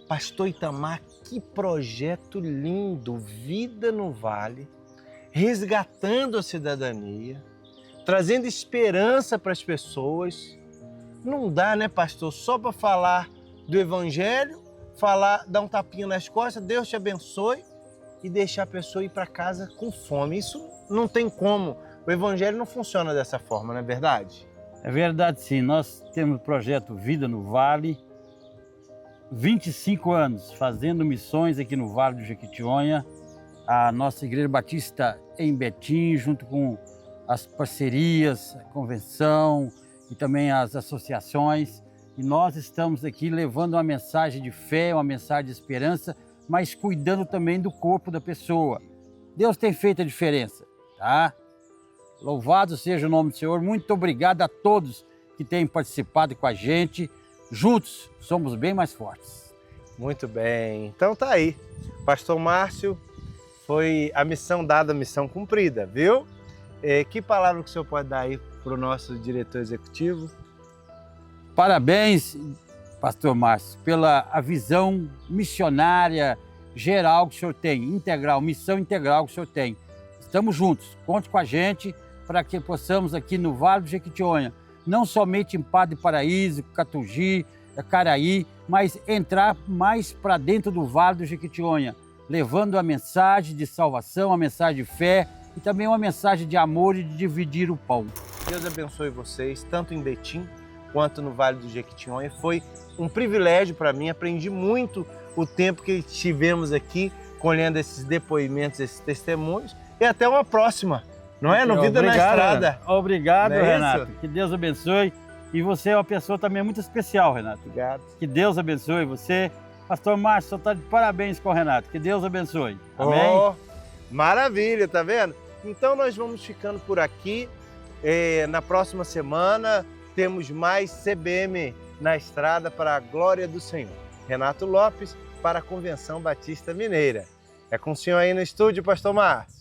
Pastor Itamar, que projeto lindo, Vida no Vale, resgatando a cidadania, trazendo esperança para as pessoas. Não dá, né, pastor, só para falar do Evangelho, dar um tapinha nas costas, Deus te abençoe, e deixar a pessoa ir para casa com fome. Isso não tem como. O Evangelho não funciona dessa forma, não é verdade? É verdade, sim. Nós temos o projeto Vida no Vale, 25 anos fazendo missões aqui no Vale do Jequitinhonha, a nossa Igreja Batista em Betim, junto com as parcerias, a convenção e também as associações. E nós estamos aqui levando uma mensagem de fé, uma mensagem de esperança, mas cuidando também do corpo da pessoa. Deus tem feito a diferença, tá? Louvado seja o nome do Senhor. Muito obrigado a todos que têm participado com a gente. Juntos somos bem mais fortes. Muito bem. Então tá aí. Pastor Márcio, foi a missão dada, a missão cumprida, viu? Que palavra que o senhor pode dar aí para o nosso diretor executivo? Parabéns, pastor Márcio, pela a visão missionária geral que o senhor tem, integral, missão integral que o senhor tem. Estamos juntos. Conte com a gente para que possamos aqui no Vale do Jequitinhonha, não somente em Padre Paraíso, Catugi, Caraí, mas entrar mais para dentro do Vale do Jequitinhonha, levando a mensagem de salvação, a mensagem de fé e também uma mensagem de amor e de dividir o pão. Deus abençoe vocês, tanto em Betim quanto no Vale do Jequitinhonha. Foi um privilégio para mim, aprendi muito o tempo que estivemos aqui, colhendo esses depoimentos, esses testemunhos, e até uma próxima. Não é? No Vida na Estrada. Obrigado, Não é Renato. isso? Que Deus abençoe. E você é uma pessoa também muito especial, Renato. Obrigado. Que Deus abençoe você. Pastor Márcio, só está de parabéns com o Renato. Que Deus abençoe. Amém? Oh, maravilha, tá vendo? Então nós vamos ficando por aqui. Na próxima semana temos mais CBM na Estrada para a glória do Senhor. Renato Lopes para a Convenção Batista Mineira. É com o senhor aí no estúdio, pastor Márcio.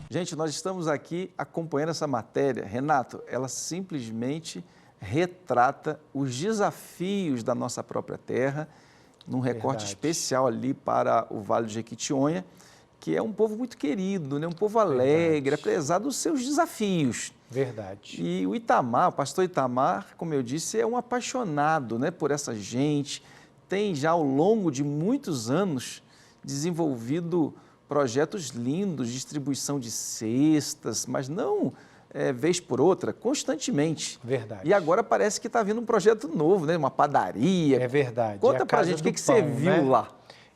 Gente, nós estamos aqui acompanhando essa matéria. Renato, ela simplesmente retrata os desafios da nossa própria terra, num recorte especial ali para o Vale do Jequitinhonha, que é um povo muito querido, né? Um povo alegre, apesar dos seus desafios. Verdade. E o Itamar, o pastor Itamar, como eu disse, é um apaixonado, né, por essa gente, tem já ao longo de muitos anos desenvolvido projetos lindos, distribuição de cestas, mas não vez por outra, constantemente. Verdade. E agora parece que está vindo um projeto novo, né? Uma padaria. É verdade. Conta pra gente o que você viu lá.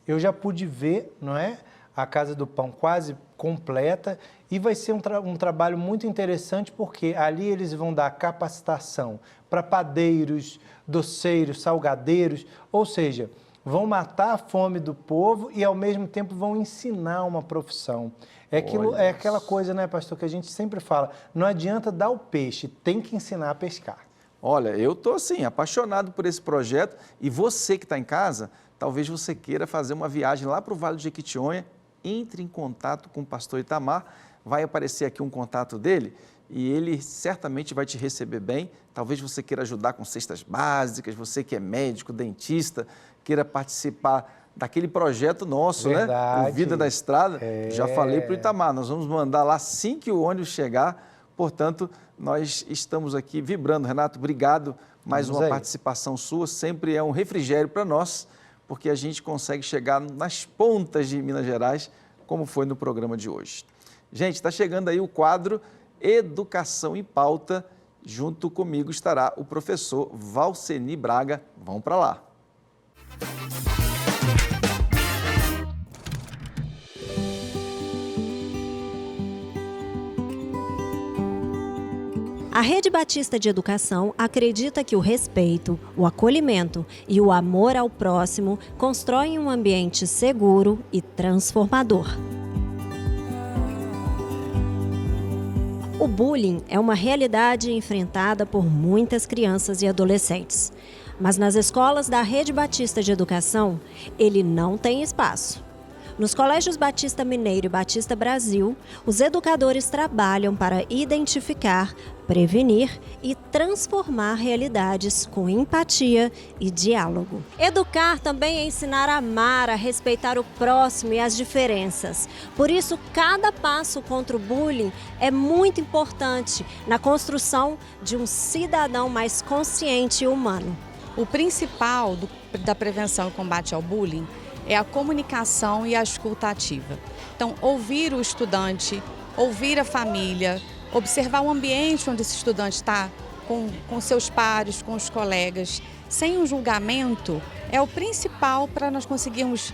Eu já pude ver, não é? A Casa do Pão quase completa e vai ser um trabalho muito interessante porque ali eles vão dar capacitação para padeiros, doceiros, salgadeiros, ou seja, vão matar a fome do povo e ao mesmo tempo vão ensinar uma profissão. É aquela coisa, né, pastor, que a gente sempre fala, não adianta dar o peixe, tem que ensinar a pescar. Olha, eu estou assim, apaixonado por esse projeto e você que está em casa, talvez você queira fazer uma viagem lá para o Vale do Jequitinhonha, entre em contato com o pastor Itamar, vai aparecer aqui um contato dele e ele certamente vai te receber bem. Talvez você queira ajudar com cestas básicas, você que é médico, dentista, queira participar daquele projeto nosso, Verdade. né? O Vida da Estrada. Já falei para o Itamar, nós vamos mandar lá assim que o ônibus chegar. Portanto, nós estamos aqui vibrando. Renato, obrigado. Mais uma participação sua. Sempre é um refrigério para nós, porque a gente consegue chegar nas pontas de Minas Gerais, como foi no programa de hoje. Gente, está chegando aí o quadro Educação em Pauta. Junto comigo estará o professor Valceni Braga. Vamos para lá. A Rede Batista de Educação acredita que o respeito, o acolhimento e o amor ao próximo constroem um ambiente seguro e transformador. O bullying é uma realidade enfrentada por muitas crianças e adolescentes. Mas nas escolas da Rede Batista de Educação, ele não tem espaço. Nos colégios Batista Mineiro e Batista Brasil, os educadores trabalham para identificar, prevenir e transformar realidades com empatia e diálogo. Educar também é ensinar a amar, a respeitar o próximo e as diferenças. Por isso, cada passo contra o bullying é muito importante na construção de um cidadão mais consciente e humano. O principal da prevenção e combate ao bullying é a comunicação e a escuta ativa. Então, ouvir o estudante, ouvir a família, observar o ambiente onde esse estudante está com seus pares, com os colegas, sem um julgamento, é o principal para nós conseguirmos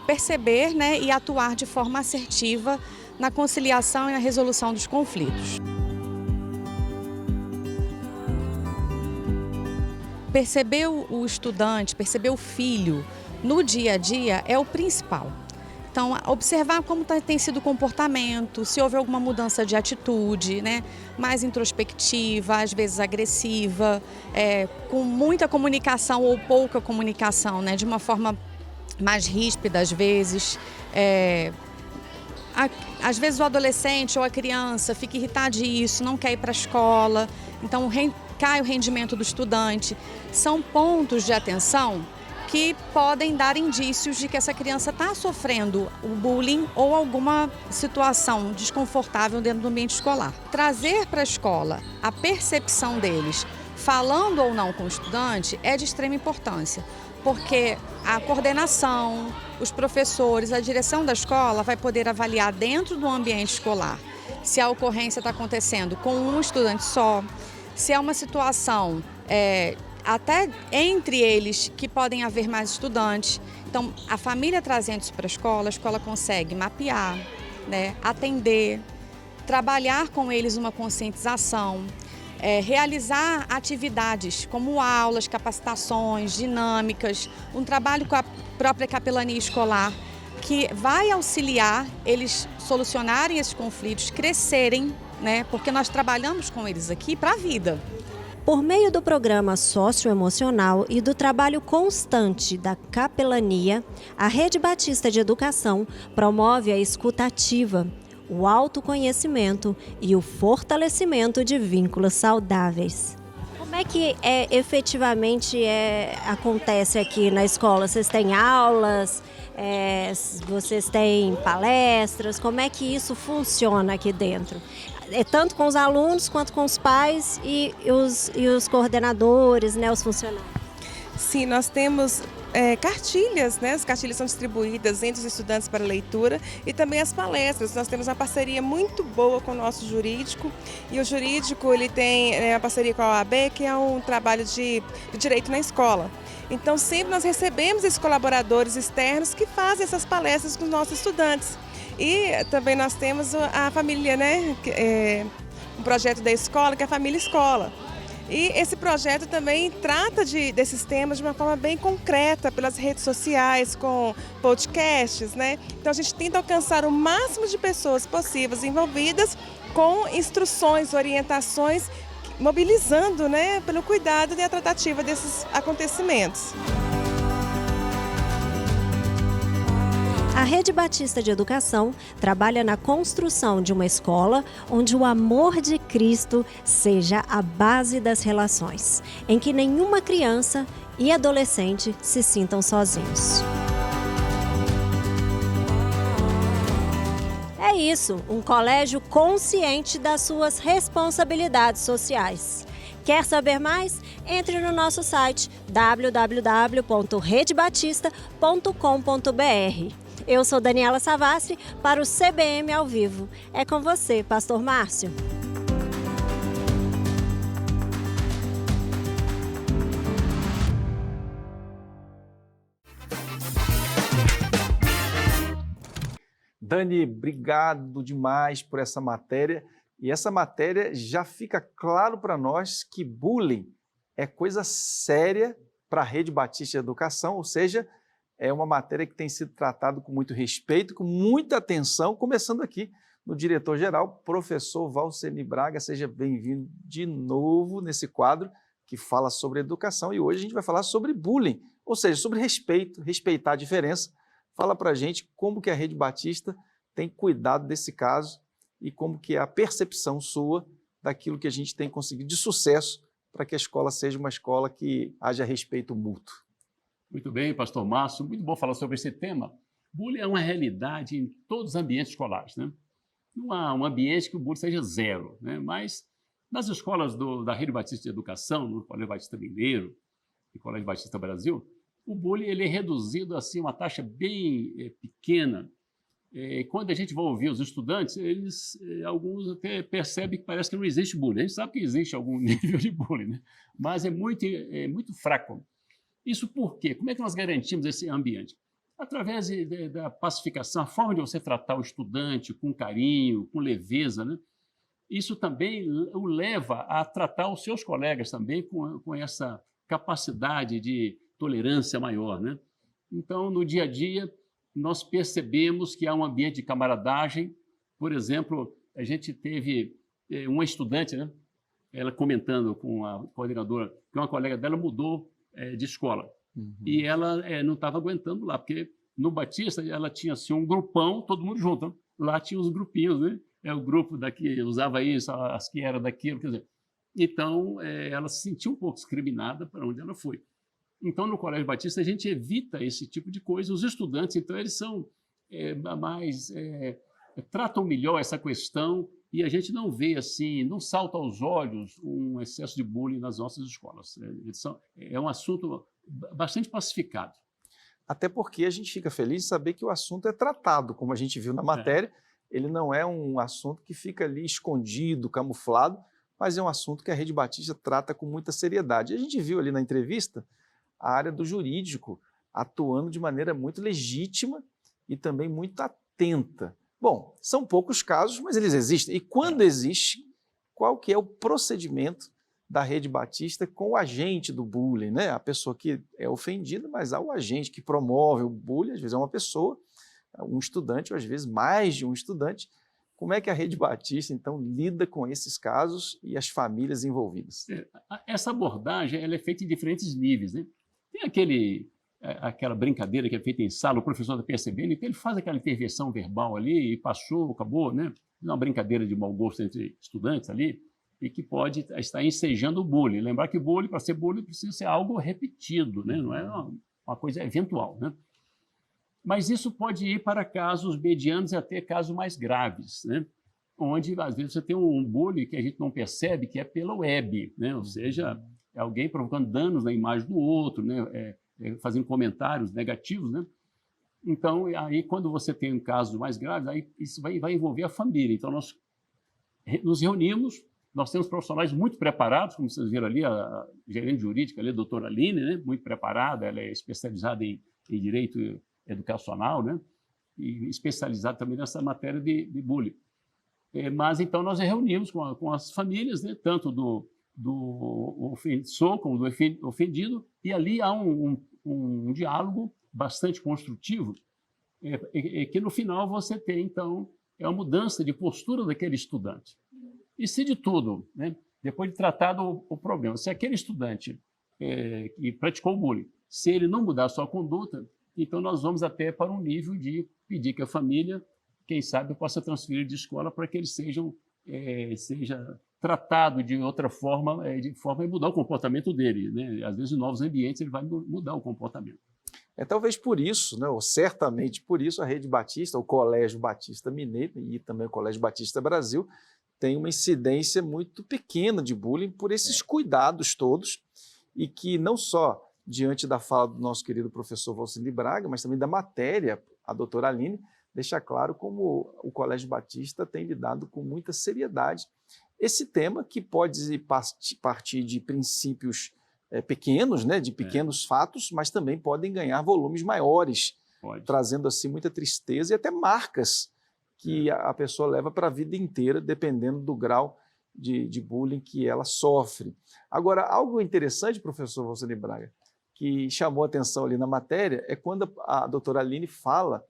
perceber, né, e atuar de forma assertiva na conciliação e na resolução dos conflitos. Perceber o estudante, perceber o filho no dia a dia é o principal. Então, observar como tem sido o comportamento, se houve alguma mudança de atitude, né? Mais introspectiva, às vezes agressiva, com muita comunicação ou pouca comunicação, né? De uma forma mais ríspida, às vezes. Às vezes o adolescente ou a criança fica irritadíssimo, não quer ir para a escola, então cai o rendimento do estudante. São pontos de atenção que podem dar indícios de que essa criança está sofrendo o bullying ou alguma situação desconfortável dentro do ambiente escolar. Trazer para a escola a percepção deles, falando ou não com o estudante, é de extrema importância, porque a coordenação, os professores, a direção da escola vai poder avaliar dentro do ambiente escolar se a ocorrência está acontecendo com um estudante só, se é uma situação até entre eles que podem haver mais estudantes. Então, a família trazendo isso para a escola consegue mapear, né, atender, trabalhar com eles uma conscientização, realizar atividades como aulas, capacitações, dinâmicas, um trabalho com a própria capelania escolar, que vai auxiliar eles solucionarem esses conflitos, crescerem, né, porque nós trabalhamos com eles aqui para a vida. Por meio do programa socioemocional e do trabalho constante da capelania, a Rede Batista de Educação promove a escuta ativa, o autoconhecimento e o fortalecimento de vínculos saudáveis. Como é que efetivamente acontece aqui na escola? Vocês têm aulas? Vocês têm palestras? Como é que isso funciona aqui dentro? Tanto com os alunos quanto com os pais e os coordenadores, né, os funcionários. Sim, nós temos cartilhas, né? As cartilhas são distribuídas entre os estudantes para leitura e também as palestras. Nós temos uma parceria muito boa com o nosso jurídico e o jurídico ele tem a parceria com a OAB, que é um trabalho de direito na escola. Então sempre nós recebemos esses colaboradores externos que fazem essas palestras com os nossos estudantes. E também nós temos a família, né? Um projeto da escola, que é a Família Escola. E esse projeto também trata desses temas de uma forma bem concreta, pelas redes sociais, com podcasts, né? Então a gente tenta alcançar o máximo de pessoas possíveis envolvidas com instruções, orientações, mobilizando, né, pelo cuidado e a tratativa desses acontecimentos. A Rede Batista de Educação trabalha na construção de uma escola onde o amor de Cristo seja a base das relações, em que nenhuma criança e adolescente se sintam sozinhos. É isso, um colégio consciente das suas responsabilidades sociais. Quer saber mais? Entre no nosso site www.redebatista.com.br. Eu sou Daniela Savassi para o CBM ao vivo. É com você, Pastor Márcio. Dani, obrigado demais por essa matéria. E essa matéria já fica claro para nós que bullying é coisa séria para a Rede Batista de Educação, ou seja, é uma matéria que tem sido tratada com muito respeito, com muita atenção, começando aqui no diretor-geral, professor Valceni Braga. Seja bem-vindo de novo nesse quadro que fala sobre educação. E hoje a gente vai falar sobre bullying, ou seja, sobre respeito, respeitar a diferença. Fala para a gente como que a Rede Batista tem cuidado desse caso e como que é a percepção sua daquilo que a gente tem conseguido de sucesso para que a escola seja uma escola que haja respeito mútuo. Muito bem, pastor Márcio, muito bom falar sobre esse tema. Bullying é uma realidade em todos os ambientes escolares, né? Não há um ambiente que o bullying seja zero, né? Mas nas escolas da Rede Batista de Educação, no Colégio Batista Mineiro e Colégio Batista Brasil, o bullying ele é reduzido assim, uma taxa bem pequena. Quando a gente vai ouvir os estudantes, alguns até percebem que parece que não existe bullying. A gente sabe que existe algum nível de bullying, né? Mas é muito fraco. Isso por quê? Como é que nós garantimos esse ambiente? Através da pacificação, a forma de você tratar o estudante com carinho, com leveza, né? Isso também o leva a tratar os seus colegas também com essa capacidade de tolerância maior, né? Então, no dia a dia, nós percebemos que há um ambiente de camaradagem. Por exemplo, a gente teve uma estudante, né? Ela comentando com a coordenadora que uma colega dela mudou de escola. E ela não estava aguentando lá, porque no Batista ela tinha assim, um grupão, todo mundo junto. Né? Lá tinha os grupinhos, né? O grupo daqui usava isso, as que era daquilo, quer dizer. Então, ela se sentiu um pouco discriminada para onde ela foi. Então, no Colégio Batista, a gente evita esse tipo de coisa. Os estudantes, então, eles são tratam melhor essa questão e a gente não vê, assim, não salta aos olhos um excesso de bullying nas nossas escolas. É um assunto bastante pacificado. Até porque a gente fica feliz de saber que o assunto é tratado, como a gente viu na matéria. Ele não é um assunto que fica ali escondido, camuflado, mas é um assunto que a Rede Batista trata com muita seriedade. A gente viu ali na entrevista a área do jurídico atuando de maneira muito legítima e também muito atenta. Bom, são poucos casos, mas eles existem. E quando existe, qual que é o procedimento da Rede Batista com o agente do bullying, né? A pessoa que é ofendida, mas há o agente que promove o bullying, às vezes é uma pessoa, um estudante, ou às vezes mais de um estudante. Como é que a Rede Batista, então, lida com esses casos e as famílias envolvidas? Essa abordagem ela é feita em diferentes níveis, né? Tem aquela brincadeira que é feita em sala, o professor está percebendo, então ele faz aquela intervenção verbal ali e passou, acabou, né? Uma brincadeira de mau gosto entre estudantes ali e que pode estar ensejando o bullying. Lembrar que bullying, para ser bullying, precisa ser algo repetido, né? Não é uma coisa eventual, né? Mas isso pode ir para casos medianos e até casos mais graves, né? Onde, às vezes, você tem um bullying que a gente não percebe, que é pela web, né? Ou seja, é alguém provocando danos na imagem do outro, né? fazendo comentários negativos, né? Então, aí quando você tem casos mais graves, aí isso vai envolver a família. Então, nós nos reunimos, nós temos profissionais muito preparados, como vocês viram ali, a gerente jurídica ali, a doutora Aline, né? Muito preparada, ela é especializada em direito educacional, né? E especializada também nessa matéria de bullying. Mas, então, nós reunimos com as famílias, né? Tanto do ofensor como do ofendido, e ali há um diálogo bastante construtivo, que no final você tem, então, uma mudança de postura daquele estudante. E se de tudo, né, depois de tratado o problema, se aquele estudante que praticou o bullying, se ele não mudar a sua conduta, então nós vamos até para um nível de pedir que a família, quem sabe, possa transferir de escola para que eles seja tratado de outra forma, de forma a mudar o comportamento dele, né? Às vezes, em novos ambientes, ele vai mudar o comportamento. Talvez por isso, né, ou certamente por isso, a Rede Batista, o Colégio Batista Mineiro e também o Colégio Batista Brasil tem uma incidência muito pequena de bullying por esses cuidados todos, e que não só diante da fala do nosso querido professor Valcir Braga, mas também da matéria, a doutora Aline, deixa claro como o Colégio Batista tem lidado com muita seriedade esse tema, que pode partir de princípios pequenos, né, de pequenos fatos, mas também podem ganhar volumes maiores, trazendo assim muita tristeza e até marcas que a pessoa leva para a vida inteira, dependendo do grau de bullying que ela sofre. Agora, algo interessante, professor Valcir Braga, que chamou a atenção ali na matéria, é quando a doutora Aline fala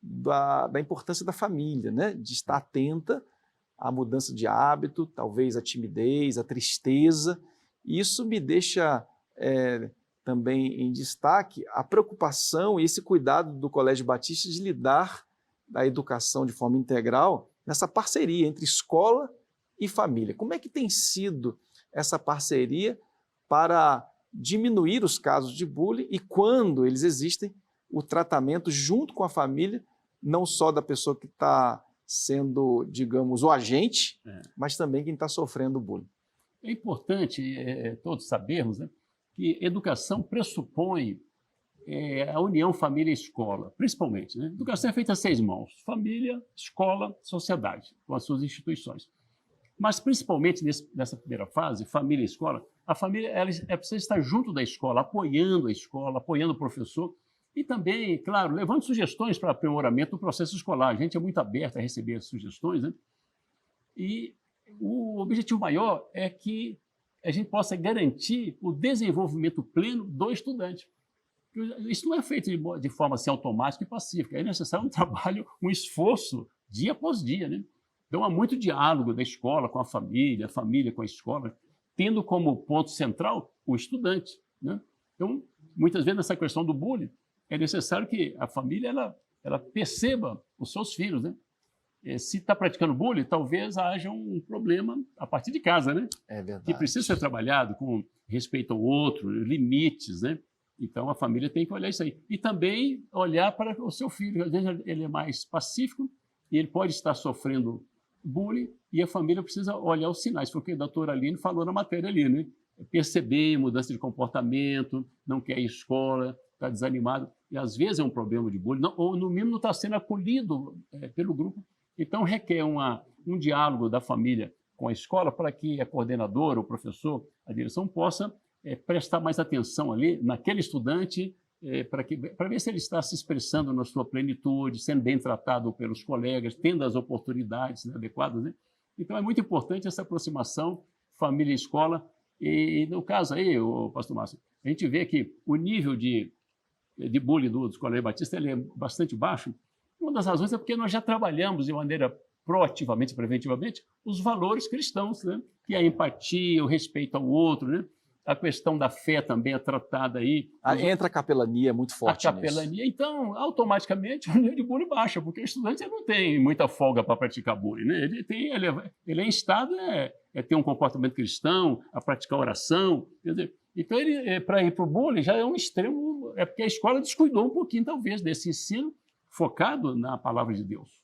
da importância da família, né, de estar atenta à mudança de hábito, talvez a timidez, a tristeza. Isso me deixa também em destaque a preocupação e esse cuidado do Colégio Batista de lidar da educação de forma integral nessa parceria entre escola e família. Como é que tem sido essa parceria para diminuir os casos de bullying e, quando eles existem, o tratamento junto com a família, não só da pessoa que está sendo, digamos, o agente, mas também quem está sofrendo bullying? É importante todos sabermos, né, que educação pressupõe a união família-escola, principalmente, né? Educação é feita a 6 mãos: família, escola, sociedade, com as suas instituições. Mas, principalmente nessa primeira fase, família e escola, a família ela precisa estar junto da escola, apoiando a escola, apoiando o professor e também, claro, levando sugestões para aprimoramento do processo escolar. A gente é muito aberto a receber as sugestões, né? E o objetivo maior é que a gente possa garantir o desenvolvimento pleno do estudante. Isso não é feito de forma assim, automática e pacífica. É necessário um trabalho, um esforço, dia após dia, né? Então, há muito diálogo da escola com a família com a escola, tendo como ponto central o estudante, né? Então, muitas vezes, nessa questão do bullying, é necessário que a família ela perceba os seus filhos, né? Se está praticando bullying, talvez haja um problema a partir de casa, né? É verdade. Que precisa ser trabalhado com respeito ao outro, limites, né? Então, a família tem que olhar isso aí. E também olhar para o seu filho. Às vezes, ele é mais pacífico e ele pode estar sofrendo bullying e a família precisa olhar os sinais. Foi o que a doutora Aline falou na matéria ali, né? Perceber mudança de comportamento, não quer ir à escola, está desanimado. E, às vezes, é um problema de bullying, ou, no mínimo, não está sendo acolhido pelo grupo. Então, requer um diálogo da família com a escola para que a coordenadora, o professor, a direção possa prestar mais atenção ali naquele estudante, para ver se ele está se expressando na sua plenitude, sendo bem tratado pelos colegas, tendo as oportunidades, né, adequadas, né? Então, é muito importante essa aproximação família e escola. E, no caso aí, pastor Márcio, a gente vê que o nível de bullying dos colégios batistas ele é bastante baixo. Uma das razões é porque nós já trabalhamos de maneira proativamente, preventivamente, os valores cristãos, né? Que é a empatia, o respeito ao outro, né? A questão da fé também é tratada aí. Entra a capelania muito forte. A capelania, então, automaticamente, o nível de bullying baixa, porque o estudante não tem muita folga para praticar bullying, né? Ele é instado a ter um comportamento cristão, a praticar oração. Quer dizer, então, para ir para o bullying já é um extremo, é porque a escola descuidou um pouquinho, talvez, desse ensino focado na palavra de Deus.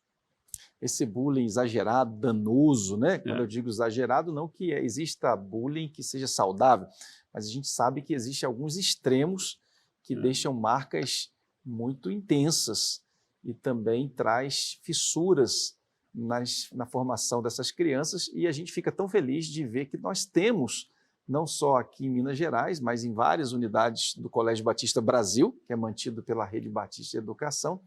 Esse bullying exagerado, danoso, né? Quando eu digo exagerado, não que exista bullying que seja saudável, mas a gente sabe que existem alguns extremos que deixam marcas muito intensas e também traz fissuras na formação dessas crianças, e a gente fica tão feliz de ver que nós temos, não só aqui em Minas Gerais, mas em várias unidades do Colégio Batista Brasil, que é mantido pela Rede Batista de Educação,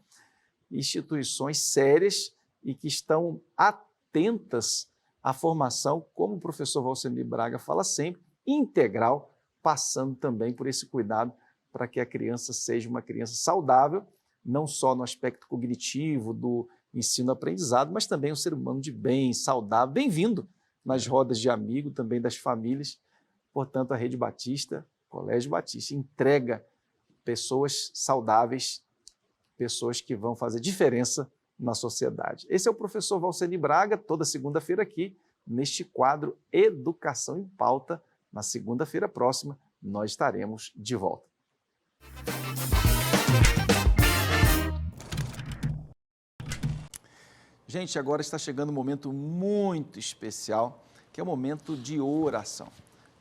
instituições sérias e que estão atentas à formação, como o professor Valcemir Braga fala sempre, integral, passando também por esse cuidado para que a criança seja uma criança saudável, não só no aspecto cognitivo do ensino-aprendizado, mas também um ser humano de bem, saudável, bem-vindo nas rodas de amigo, também das famílias. Portanto, a Rede Batista, Colégio Batista, entrega pessoas saudáveis, pessoas que vão fazer diferença na sociedade. Esse é o professor Valcemir Braga, toda segunda-feira aqui, neste quadro Educação em Pauta. Na segunda-feira próxima, nós estaremos de volta. Gente, agora está chegando um momento muito especial, que é o momento de oração.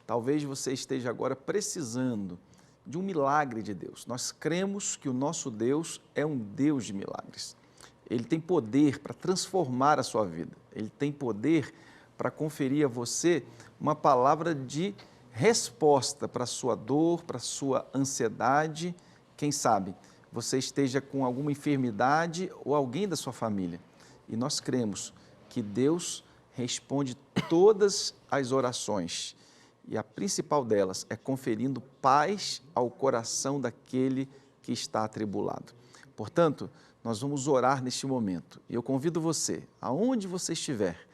Talvez você esteja agora precisando de um milagre de Deus. Nós cremos que o nosso Deus é um Deus de milagres. Ele tem poder para transformar a sua vida. Ele tem poder para conferir a você uma palavra de resposta para a sua dor, para a sua ansiedade. Quem sabe você esteja com alguma enfermidade ou alguém da sua família. E nós cremos que Deus responde todas as orações. E a principal delas é conferindo paz ao coração daquele que está atribulado. Portanto, nós vamos orar neste momento. E eu convido você, aonde você estiver,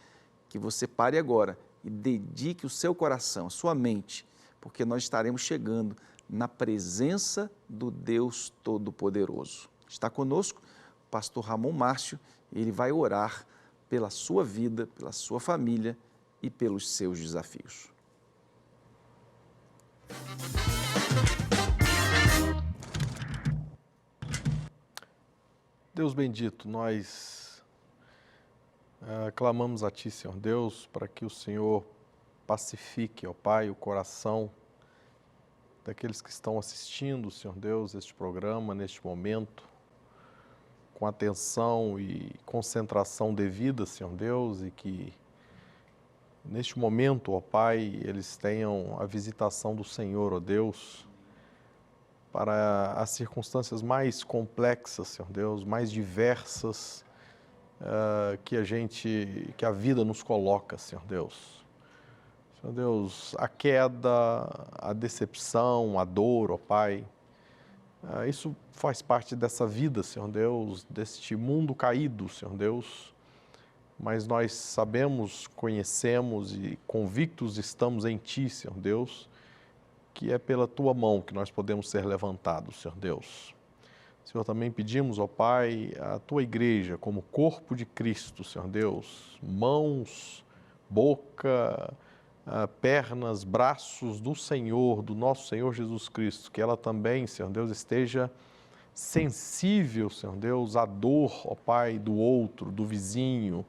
que você pare agora e dedique o seu coração, a sua mente, porque nós estaremos chegando na presença do Deus Todo-Poderoso. Está conosco o pastor Ramon Márcio, ele vai orar pela sua vida, pela sua família e pelos seus desafios. Deus bendito, nós clamamos a Ti, Senhor Deus, para que o Senhor pacifique, ó Pai, o coração daqueles que estão assistindo, Senhor Deus, este programa, neste momento, com atenção e concentração devida, Senhor Deus, e que neste momento, ó Pai, eles tenham a visitação do Senhor, ó Deus, para as circunstâncias mais complexas, Senhor Deus, mais diversas que a vida nos coloca, Senhor Deus. Senhor Deus, a queda, a decepção, a dor, ó Pai, isso faz parte dessa vida, Senhor Deus, deste mundo caído, Senhor Deus, mas nós sabemos, conhecemos e convictos estamos em Ti, Senhor Deus, que é pela Tua mão que nós podemos ser levantados, Senhor Deus. Senhor, também pedimos, ó Pai, a Tua igreja como corpo de Cristo, Senhor Deus, mãos, boca, pernas, braços do Senhor, do nosso Senhor Jesus Cristo, que ela também, Senhor Deus, esteja sensível, Senhor Deus, à dor, ó Pai, do outro, do vizinho,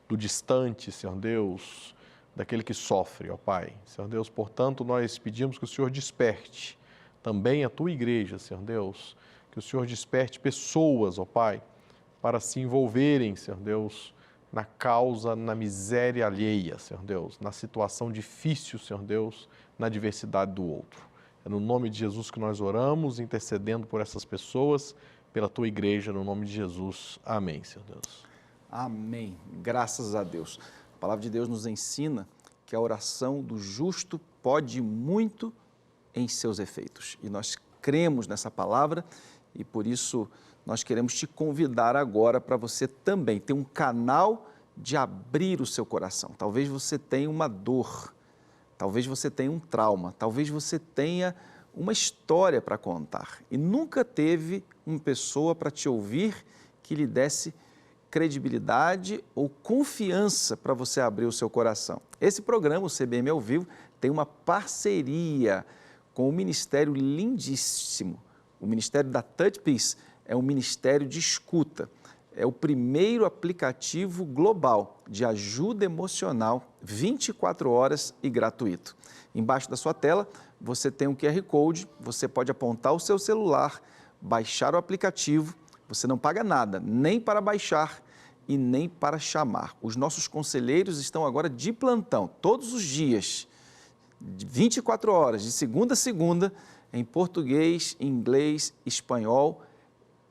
do distante, Senhor Deus, daquele que sofre, ó Pai. Senhor Deus, portanto, nós pedimos que o Senhor desperte também a Tua igreja, Senhor Deus, que o Senhor desperte pessoas, ó Pai, para se envolverem, Senhor Deus, na causa, na miséria alheia, Senhor Deus, na situação difícil, Senhor Deus, na diversidade do outro. É no nome de Jesus que nós oramos, intercedendo por essas pessoas, pela Tua igreja, no nome de Jesus. Amém, Senhor Deus. Amém. Graças a Deus. A palavra de Deus nos ensina que a oração do justo pode muito em seus efeitos. E nós cremos nessa palavra e por isso nós queremos te convidar agora para você também ter um canal de abrir o seu coração. Talvez você tenha uma dor, talvez você tenha um trauma, talvez você tenha uma história para contar e nunca teve uma pessoa para te ouvir que lhe desse credibilidade ou confiança para você abrir o seu coração. Esse programa, o CBM ao Vivo, tem uma parceria com um ministério lindíssimo. O Ministério da Touch Peace é um ministério de escuta. é o primeiro aplicativo global de ajuda emocional 24 horas e gratuito. Embaixo da sua tela, você tem um QR Code, você pode apontar o seu celular, baixar o aplicativo, você não paga nada, nem para baixar e nem para chamar. Os nossos conselheiros estão agora de plantão, todos os dias, 24 horas, de segunda a segunda, em português, inglês, espanhol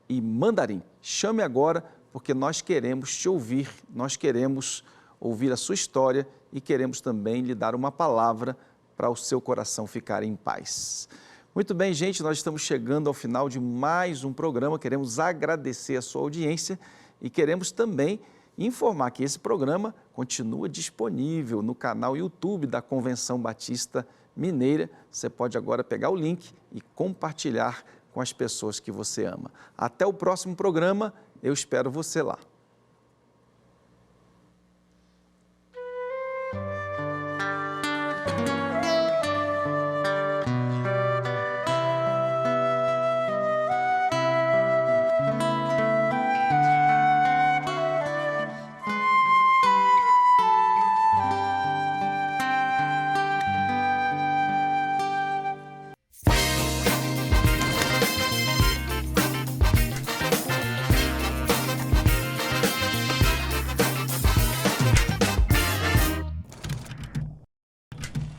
e mandarim. Chame agora, porque nós queremos te ouvir, nós queremos ouvir a sua história e queremos também lhe dar uma palavra para o seu coração ficar em paz. Muito bem, gente, nós estamos chegando ao final de mais um programa, queremos agradecer a sua audiência e queremos também informar que esse programa continua disponível no canal YouTube da Convenção Batista Mineira. Você pode agora pegar o link e compartilhar com as pessoas que você ama. Até o próximo programa, eu espero você lá.